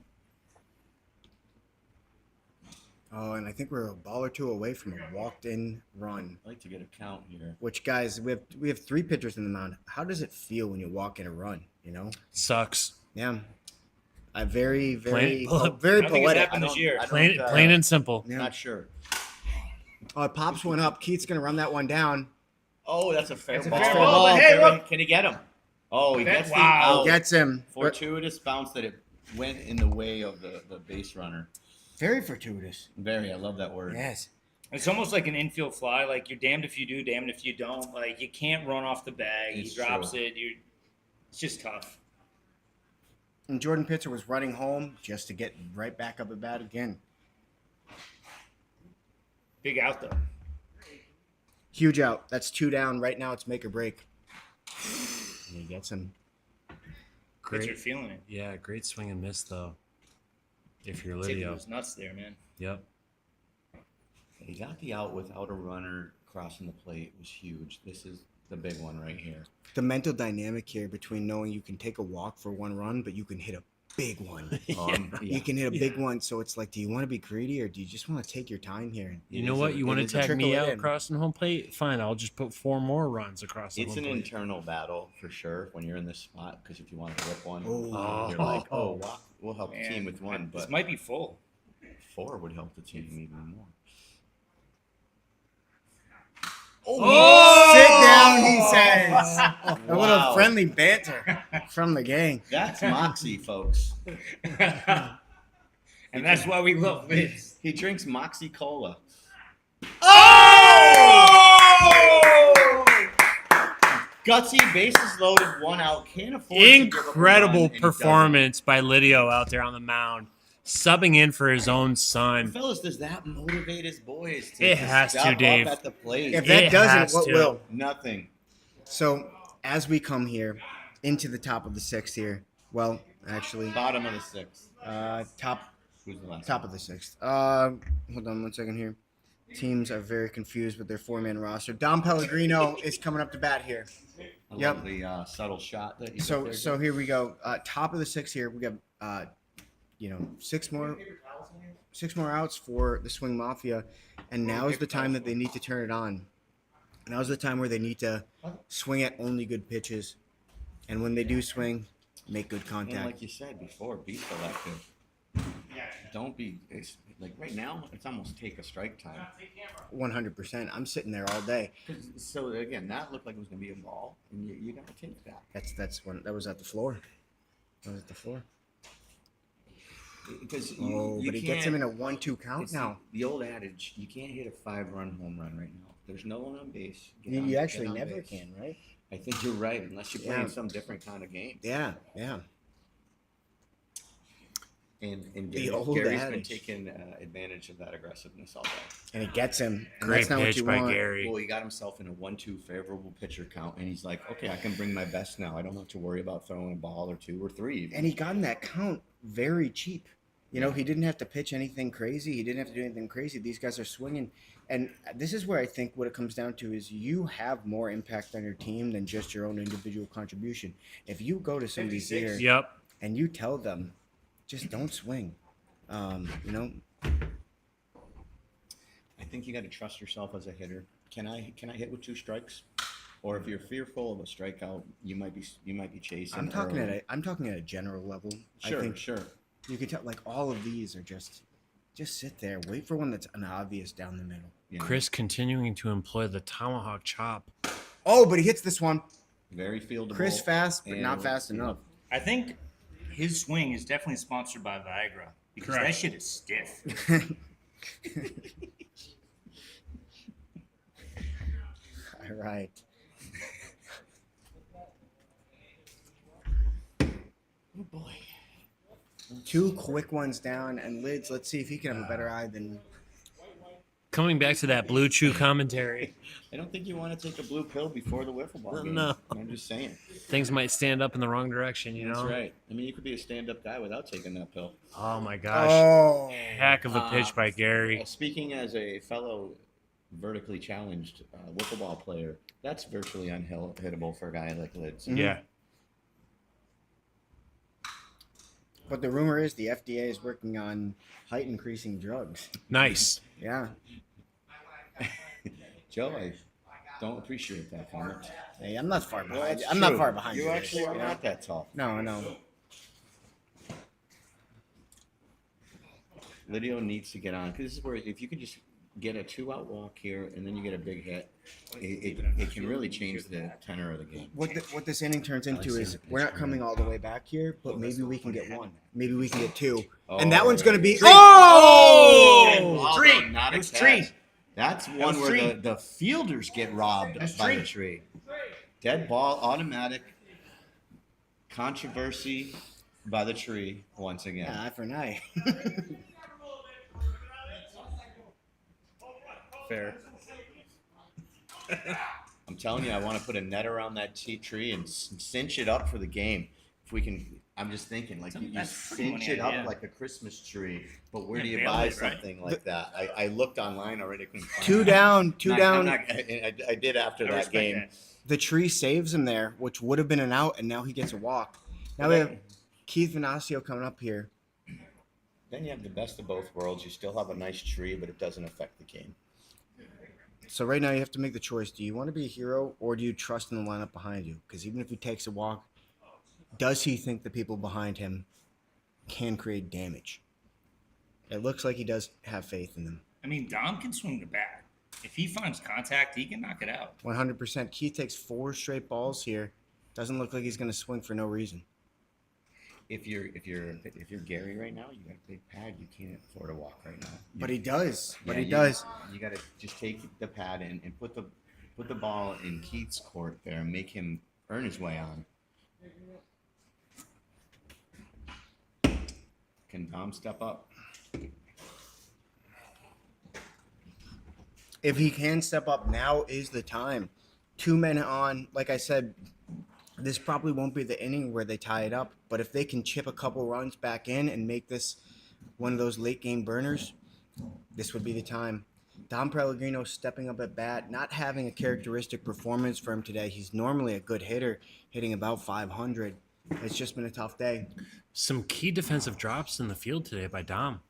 Oh, and I think we're a ball or two away from a walked-in run. I'd like to get a count here. Which, guys, we have 3 pitchers in the mound. How does it feel when you walk in a run? You know? Sucks. Yeah. I very Plain- very I don't think it's poetic. happened this year. Plain and simple. Yeah. Not sure. Oh, it pops one up. Keith's gonna run that one down. Oh, that's a fair That's a ball. fair ball, but hey, look. Can he get him? Oh, he gets Wow. the Gets him. fortuitous bounce that it went in the way of the base runner. Very fortuitous. Very, I love that word. Yes. It's almost like an infield fly. Like, you're damned if you do, damned if you don't. Like, you can't run off the bag. It's He drops true. it. It's just tough. And Jordan Pitzer was running home just to get right back up at bat again. Big out, though. Huge out. That's 2 down. Right now it's make or break. And he gets him. Pitcher Great. feeling it. Yeah, great swing and miss though. If you're Tipping Lidio. was nuts there, man. Yep. He got the out without a runner crossing the plate was huge. This is the big one right here. The mental dynamic here between knowing you can take a walk for 1 run, but you can hit a big one. You can hit a big one. So it's like, do you want to be greedy or do you just want to take your time here? You know what? You want to tag trickle me it out in. crossing home plate? Fine, I'll just put 4 more runs across the It's home an plate. internal battle for sure when you're in this spot because if you want to rip one, Oh. you're like, oh, wow, we'll help the Man, team with one, This but might be full. 4 would help the team even more. Sit down, he says. A little Wow. friendly banter from the gang. That's moxie, folks. And that's why we love Lids. He drinks moxie cola. Gutsy, bases loaded, 1 out. Can't afford to give up a run, Incredible and he doesn't. performance by Lidio out there on the mound, subbing in for his own son. Fellas, does that motivate his boys to It has to, step up Dave. at the plate? If that It doesn't, has what to. will? Nothing. So as we come here into the top of the 6th here, well, actually, Bottom of the 6th. top Who's the last? Top of the sixth. Hold on 1 second here. Teams are very confused with their 4-man roster. Dom Pellegrino is coming up to bat here. I Yep. love the subtle shot that you So here we go. Top of the sixth here. We got six more outs for the Swing Mafia, and now is the time that they need to turn it on. Now's the time where they need to swing at only good pitches, and when they do swing, make good And contact. like you said before, be selective. Don't be like right now. It's almost take a strike time. 100%. I'm sitting there all day. So again, that looked like it was going to be a ball, and you got to take that. That's when that was at the floor. That was at the floor. Because But he gets him in a 1-2 count it's now. The old adage: you can't hit a 5-run home run right now. There's no one on base. You actually never can, right? I think you're right, unless you're playing some different kind of game. Yeah. And The old Gary's been adage. taking advantage of that aggressiveness all day. And it gets him. And Great that's not what pitch you by want. Gary. Well, he got himself in a 1-2 favorable pitcher count, and he's like, okay, I can bring my best now. I don't have to worry about throwing a ball or 2 or 3. Even. And he got in that count very cheap. He didn't have to pitch anything crazy. He didn't have to do anything crazy. These guys are swinging. And this is where I think what it comes down to is you have more impact on your team than just your own individual contribution. If you go to somebody's ear Yep. and you tell them, just don't swing, I think you got to trust yourself as a hitter. Can I hit with 2 strikes? Or if you're fearful of a strikeout, you might be chasing. I'm talking early. at a general level. Sure, I think sure. you can tell like all of these are just sit there, wait for one that's an obvious down the middle. You know, Chris continuing to employ the tomahawk chop. Oh, but he hits this one. very fieldable. Chris fast, but not and, fast you know, enough. I think his swing is definitely sponsored by Viagra because Correct. that shit is stiff. All right. Oh boy. 2 quick ones down, and Lids, let's see if he can have a better eye than. Coming back to that Blue Chew commentary, I don't think you want to take a blue pill before the wiffle ball game. No. I'm just saying. things might stand up in the wrong direction, you know? That's right. I mean, you could be a stand-up guy without taking that pill. Oh my gosh. Oh. Heck of a pitch by Gary. Speaking as a fellow vertically challenged wiffle ball player, that's virtually unhittable for a guy like Lids. Yeah. But the rumor is the FDA is working on height increasing drugs. Nice. Yeah. Joe, I don't appreciate that comment. Hey, I'm not far Well, behind. that's I'm not true. far behind. You you, actually are you know? not that tall. No, no. Lydio needs to get on because this is where if you could just get a 2-out walk here and then you get a big hit, it can really change the tenor of the game. What this inning turns into is we're not coming all the way back here, but maybe we can get 1. Maybe we can get 2. And that one's going to be. Oh! Tree. Not It was a catch. tree. That's one was where tree. the fielders get robbed That's by tree. the tree. Dead ball, automatic. Controversy by the tree once again. Eye for an eye. Fair. I'm telling you, I want to put a net around that tree and cinch it up for the game. If we can, I'm just thinking, like you That's pretty cinch money it up idea. like a Christmas tree. But where Yeah, do you bail buy it, right? something like that? I looked online already. Couldn't find 2 it. down, 2 I'm down. not- I did after I that respect game. that. The tree saves him there, which would have been an out, and now he gets a walk. Now we have Keith Venasio coming up here. Then you have the best of both worlds. You still have a nice tree, but it doesn't affect the game. So right now you have to make the choice. Do you want to be a hero or do you trust in the lineup behind you? Because even if he takes a walk, does he think the people behind him can create damage? It looks like he does have faith in them. I mean, Dom can swing the bat. If he finds contact, he can knock it out. 100%. Keith takes 4 straight balls here. Doesn't look like he's going to swing for no reason. If you're Gary right now, you got a big pad. You can't afford a walk right now. But he does. Yeah, You got to just take the pad in and put the ball in Keith's court there and make him earn his way on. Can Dom step up? If he can step up, now is the time. 2 men on. Like I said, this probably won't be the inning where they tie it up. But if they can chip a couple runs back in and make this one of those late game burners, this would be the time. Dom Pellegrino stepping up at bat, not having a characteristic performance for him today. He's normally a good hitter, hitting about 500. It's just been a tough day. Some key defensive drops in the field today by Dom.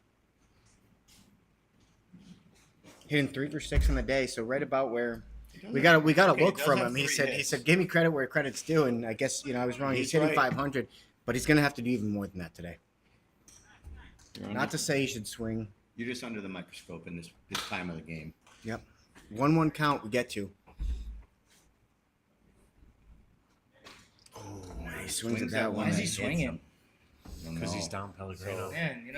Hitting 3 for 6 in the day, so right about where we got a Okay, he look does from have him. He 3 said hits. give me credit where credit's due, and I guess I was wrong. He's hitting right. 500, but he's gonna have to do even more than that today. You're, Not to say he should swing. you're just under the microscope in this time of the game. Yep. 1-1 count we get to. Oh, he swings at that Why one. is he Hits swinging? him. I don't Because know. he's Dom Pellegrino. Man,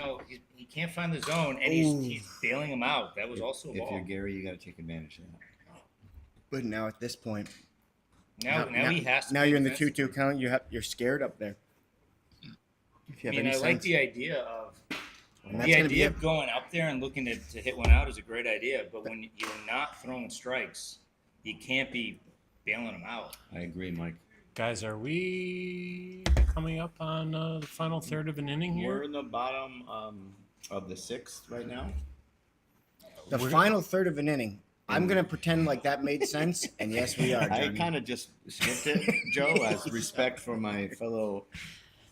he can't find the zone, and Ooh. he's bailing him out. That was also a If ball. you're Gary, you got to take advantage of that. But now at this point, Now he has to. now play you're in the defensive. 2-2 count. You're scared up there. If you I have mean, I any like sense. the idea of And that's the gonna be idea it. of going up there and looking to hit one out is a great idea. But when you're not throwing strikes, you can't be bailing them out. I agree, Mike. Guys, are we coming up on the final third of an inning We're here? in the bottom of the 6th right now. The final third of an inning. I'm gonna pretend like that made sense, and yes, we are. I Johnny. kind of just skipped it, Joe, as respect for my fellow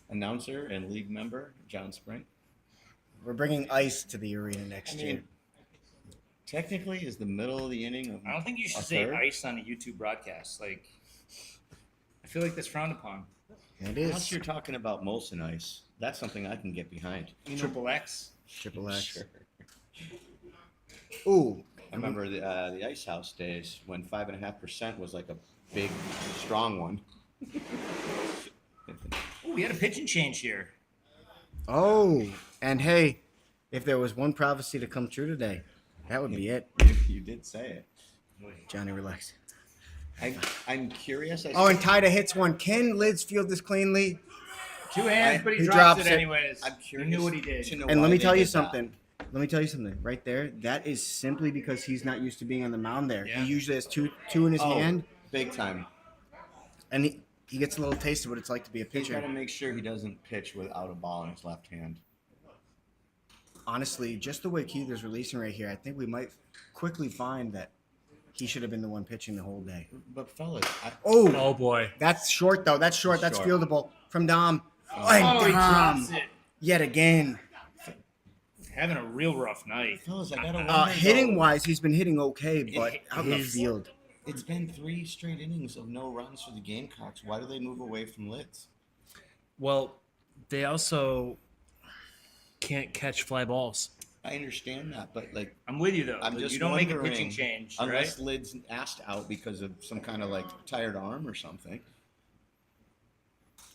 announcer and league member, John Spring. We're bringing ice to the arena next I year. mean, technically, is the middle of the inning of I don't think you should A say third? ice on a YouTube broadcast. Like, I feel like that's frowned upon. It Unless is you're talking about Molson Ice, that's something I can get behind. Triple X. Triple X. Sure. Ooh, I remember the Ice House days when 5.5% was like a big, strong one. Oh, we had a pitching change here. oh, and hey, if there was one prophecy to come true today, that would be it. You did say it. Johnny, relax. I'm curious. Oh, and Tida hits one. Can Lids field this cleanly? 2 hands, but he He drops drops it it. anyways. I'm He curious. knew what he did. to know And why let me they tell you did that. something. Let me tell you something. Right there, that is simply because he's not used to being on the mound there. Yeah. He usually has two in his Oh, hand, big time. and he gets a little taste of what it's like to be a He's got to pitcher. make sure he doesn't pitch without a ball in his left hand. Honestly, just the way Keither's releasing right here, I think we might quickly find that he should have been the one pitching the whole day. But fellas, Oh, Oh boy. that's short though. That's short. That's Short. fieldable from Dom. Oh, And he Dom drops it. yet again. Having a real rough night. fellas, I got to wonder. Hitting though, wise, he's been hitting okay, but out in the he's- field. it's been 3 straight innings of no runs for the Gamecocks. Why do they move away from Lids? Well, they also can't catch fly balls. I understand that, but like, I'm with you though. I'm but just you don't make a wondering, pitching change, unless right? Lids asked out because of some kind of like tired arm or something.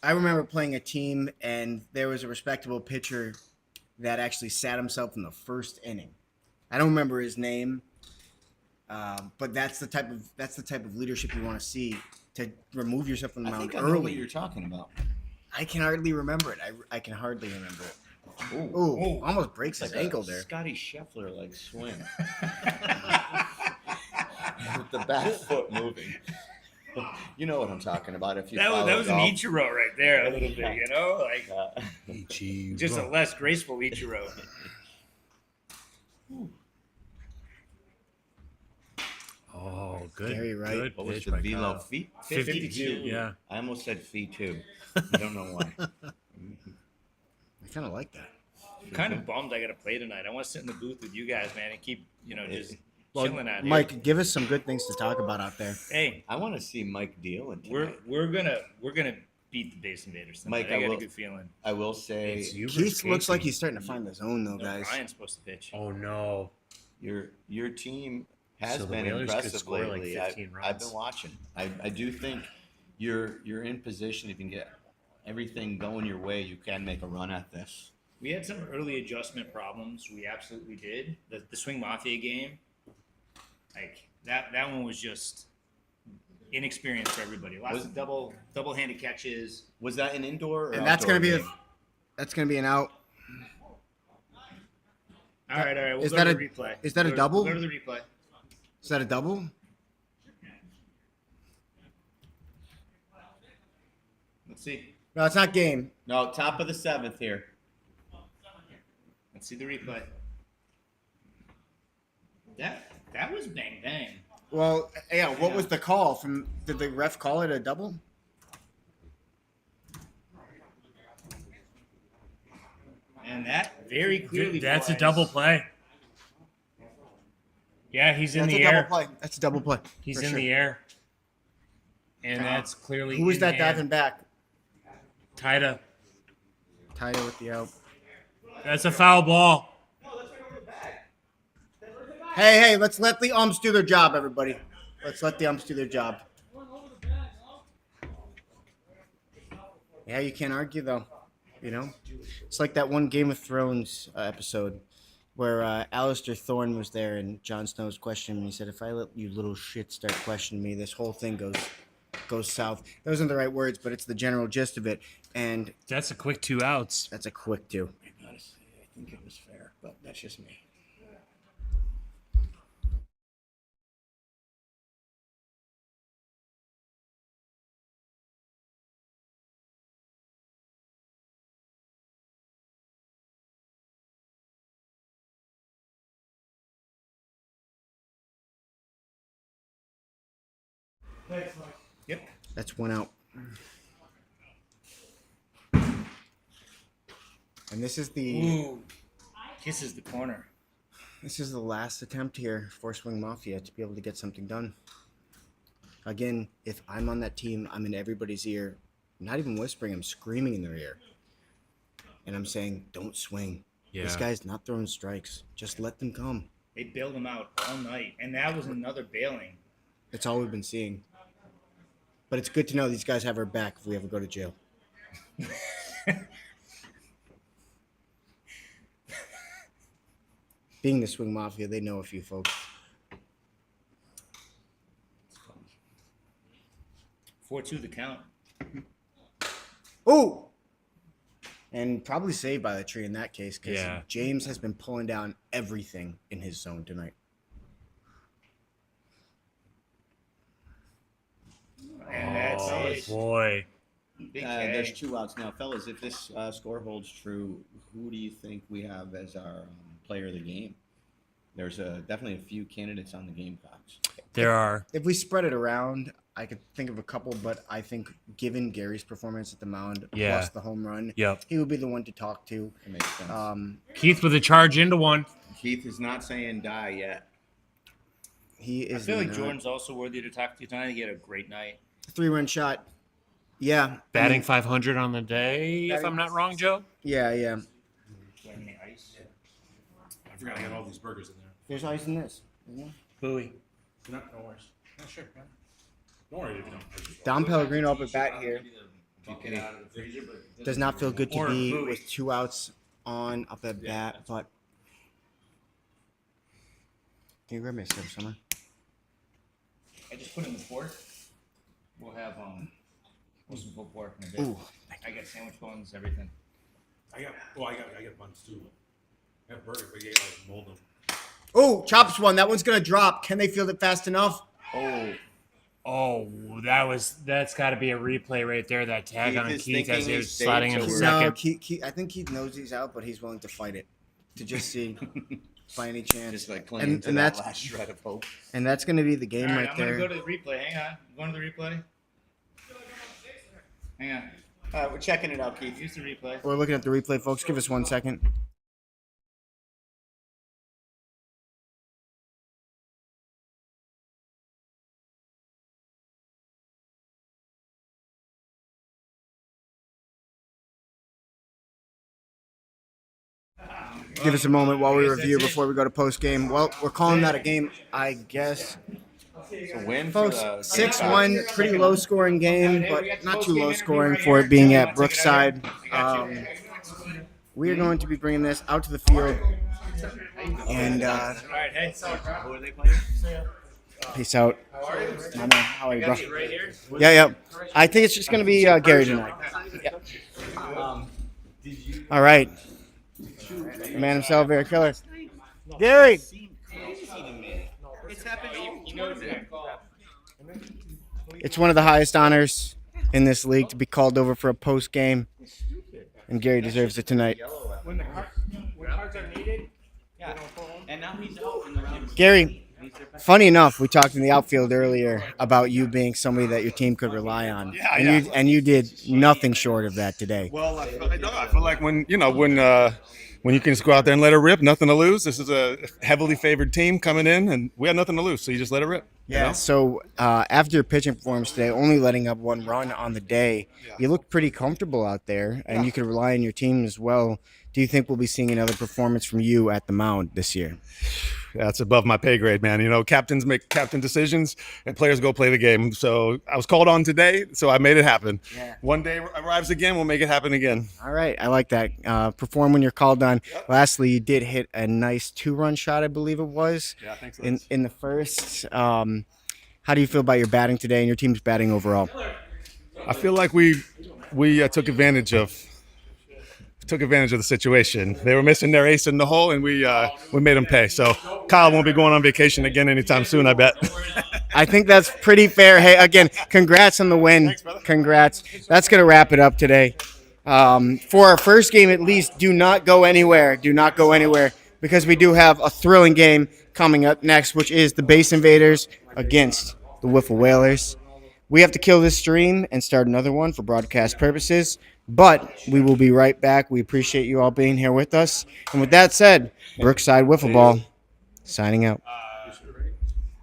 I remember playing a team, and there was a respectable pitcher that actually sat himself in the first inning. I don't remember his name, but that's the type of leadership you want to see, to remove yourself from the I mound think I know what early. you're talking about. I can hardly remember it. I can hardly remember it. Ooh, Ooh, almost breaks his like a ankle there. Scotty Scheffler like swing with the back foot moving. You know what I'm talking about if you That follow was an golf. Ichiro right there, a little bit, you know, like Uh, just a less graceful Ichiro. Oh, good. Very right. Good what was pitch the by velo Kyle. feet? 52. Yeah. I almost said fee too. I don't know why. I kind of like that. I'm kind of bummed I got to play tonight. I want to sit in the booth with you guys, man, and keep, just Well, chilling out here. Mike, give us some good things to talk about out there. Hey, I want to see Mike dealing tonight. we're gonna beat the Base Invaders tonight. Mike, I I got will- a good feeling. I will say It's you Keith versus looks like Casey. he's starting to find the zone, though, No, guys. Ryan's supposed to pitch. Oh no. your team has So the been Whalers could impressive score, like, lately. 15 I've been runs. watching. I do think you're in position. If you can get everything going your way, you can make a run at this. We had some early adjustment problems. We absolutely did. The Swing Mafia game, like that one was just inexperienced for everybody. Lots of double-handed catches. Was that an indoor? Or And that's outdoor gonna be game? that's gonna be an out. All right. We'll Is go that to a- the replay. is that a We'll double? Go to the replay. Is that a double? Let's see. No, it's not game. No, top of the 7th here. Let's see the replay. That was bang bang. Well, yeah. What was the call from? Did the ref call it a double? And that very clearly. That's a was- double play. Yeah, he's in That's the a air. double play. That's a double play. He's for in sure. the air. And that's clearly. Who was in that hand. diving back? Tida. Tied it with the out. That's a foul ball. Hey, let's let the umps do their job, everybody. Let's let the umps do their job. Yeah, you can't argue though. You know, it's like that one Game of Thrones episode where Alistair Thorne was there and Jon Snow's questioning him. He said, "If I let you little shit start questioning me, this whole thing goes south." Those aren't the right words, but it's the general gist of it. And That's a quick 2 outs. that's a quick two. Honestly, I think it was fair, but that's just me. Yep. That's one out. And this is the Ooh. Kisses the corner. last attempt here for Swing Mafia to be able to get something done. Again, if I'm on that team, I'm in everybody's ear. Not even whispering, I'm screaming in their ear. And I'm saying, don't swing. This Yeah. guy's not throwing strikes. Just let them come. They bailed him out all night, and that was another bailing. That's all we've been seeing. But it's good to know these guys have our back if we ever go to jail. Being the Swing Mafia, they know a few folks. 4-2 the count. Ooh! And probably saved by the tree in that case because Yeah. James has been pulling down everything in his zone tonight. And that's Oh, it. boy. Big There's K. 2 outs now, fellas. If this score holds true, who do you think we have as our player of the game? There's definitely a few candidates on the Gamecocks. There are. If we spread it around, I could think of a couple, but I think given Gary's performance at the mound Yeah. plus the home run, Yep. he would be the one to talk to. It makes sense. Keith with a charge into one. Keith is not saying die yet. He I is feel like not- Jordan's also worthy to talk to tonight. He had a great night. 3-run shot. Yeah. Batting 500 on the day, if Batting- I'm not wrong, Joe. Yeah. Do I have any ice? I forgot I had all these burgers in there. There's ice in this. Bowie. No worries. Yeah, sure. Yeah. Don't worry if you don't. Dom Pellegrino up at bat here. Get it out of the freezer, but it doesn't- Does not feel good to Or be Bowie. with 2 outs on up at bat, but can you grab me a sip, Summer? I just put in the pork. We'll have some pulled pork in a bit. Ooh, I got sandwich buns, everything. I got buns too. I got burgers, but you gotta like mold them. oh, chops one. That one's gonna drop. Can they field it fast enough? Oh, that's got to be a replay right there. That tag Keith on is Keith as thinking he he's was safe, sliding so into we're- No, second. I think Keith knows he's out, but he's willing to fight it to just see by any chance. Just like clinging to and that that's last shred of hope. and that's gonna be the game All right, I'm there. gonna go to the replay. Hang on. I'm going to the replay. Hang on. We're checking it out, Keith. Use the replay. We're looking at the replay, folks. Give us 1 second. Give us a moment while we review before we go to post game. Well, we're calling that a game, I guess. It's a win Folks, for the 6-1, pretty low scoring game, but not too low scoring for it being at Brookside. We are going to be bringing this out to the field. And All right. Hey. Who are they playing? peace out. My man, how are you, bro? Right here. Yeah. I think it's just going to be Gary tonight. All right. The man himself, Eric Killer. Gary! It's one of the highest honors in this league to be called over for a post game, and Gary deserves it tonight. When cards are needed, Gary, funny enough, we talked in the outfield earlier about you being somebody that your team could rely on, and you did nothing short of that today. Well, I feel like when you can just go out there and let it rip, nothing to lose. This is a heavily favored team coming in, and we had nothing to lose, so you just let it rip. you Yeah. know? So after your pitching performance today, only letting up 1 run on the day, you looked pretty comfortable out there, and you could rely on your team as well. Do you think we'll be seeing another performance from you at the mound this year? That's above my pay grade, man. Captains make captain decisions, and players go play the game. So I was called on today, so I made it happen. Yeah. One day arrives again, we'll make it happen again. All right, I like that. Perform when you're called on. Lastly, you did hit a nice 2-run shot, I believe it was, Yeah, thanks. in the first. How do you feel about your batting today and your team's batting overall? I feel like we took advantage of the situation. They were missing their ace in the hole, and we made them pay. So Kyle won't be going on vacation again anytime soon, I bet. I think that's pretty fair. Hey, again, congrats on the win. Thanks, brother. Congrats. That's going to wrap it up today. For our first game, at least, do not go anywhere. Do not go anywhere, because we do have a thrilling game coming up next, which is the Base Invaders against the Wiffle Whalers. We have to kill this stream and start another one for broadcast purposes, but we will be right back. We appreciate you all being here with us. And with that said, Brookside Wiffle Ball signing out.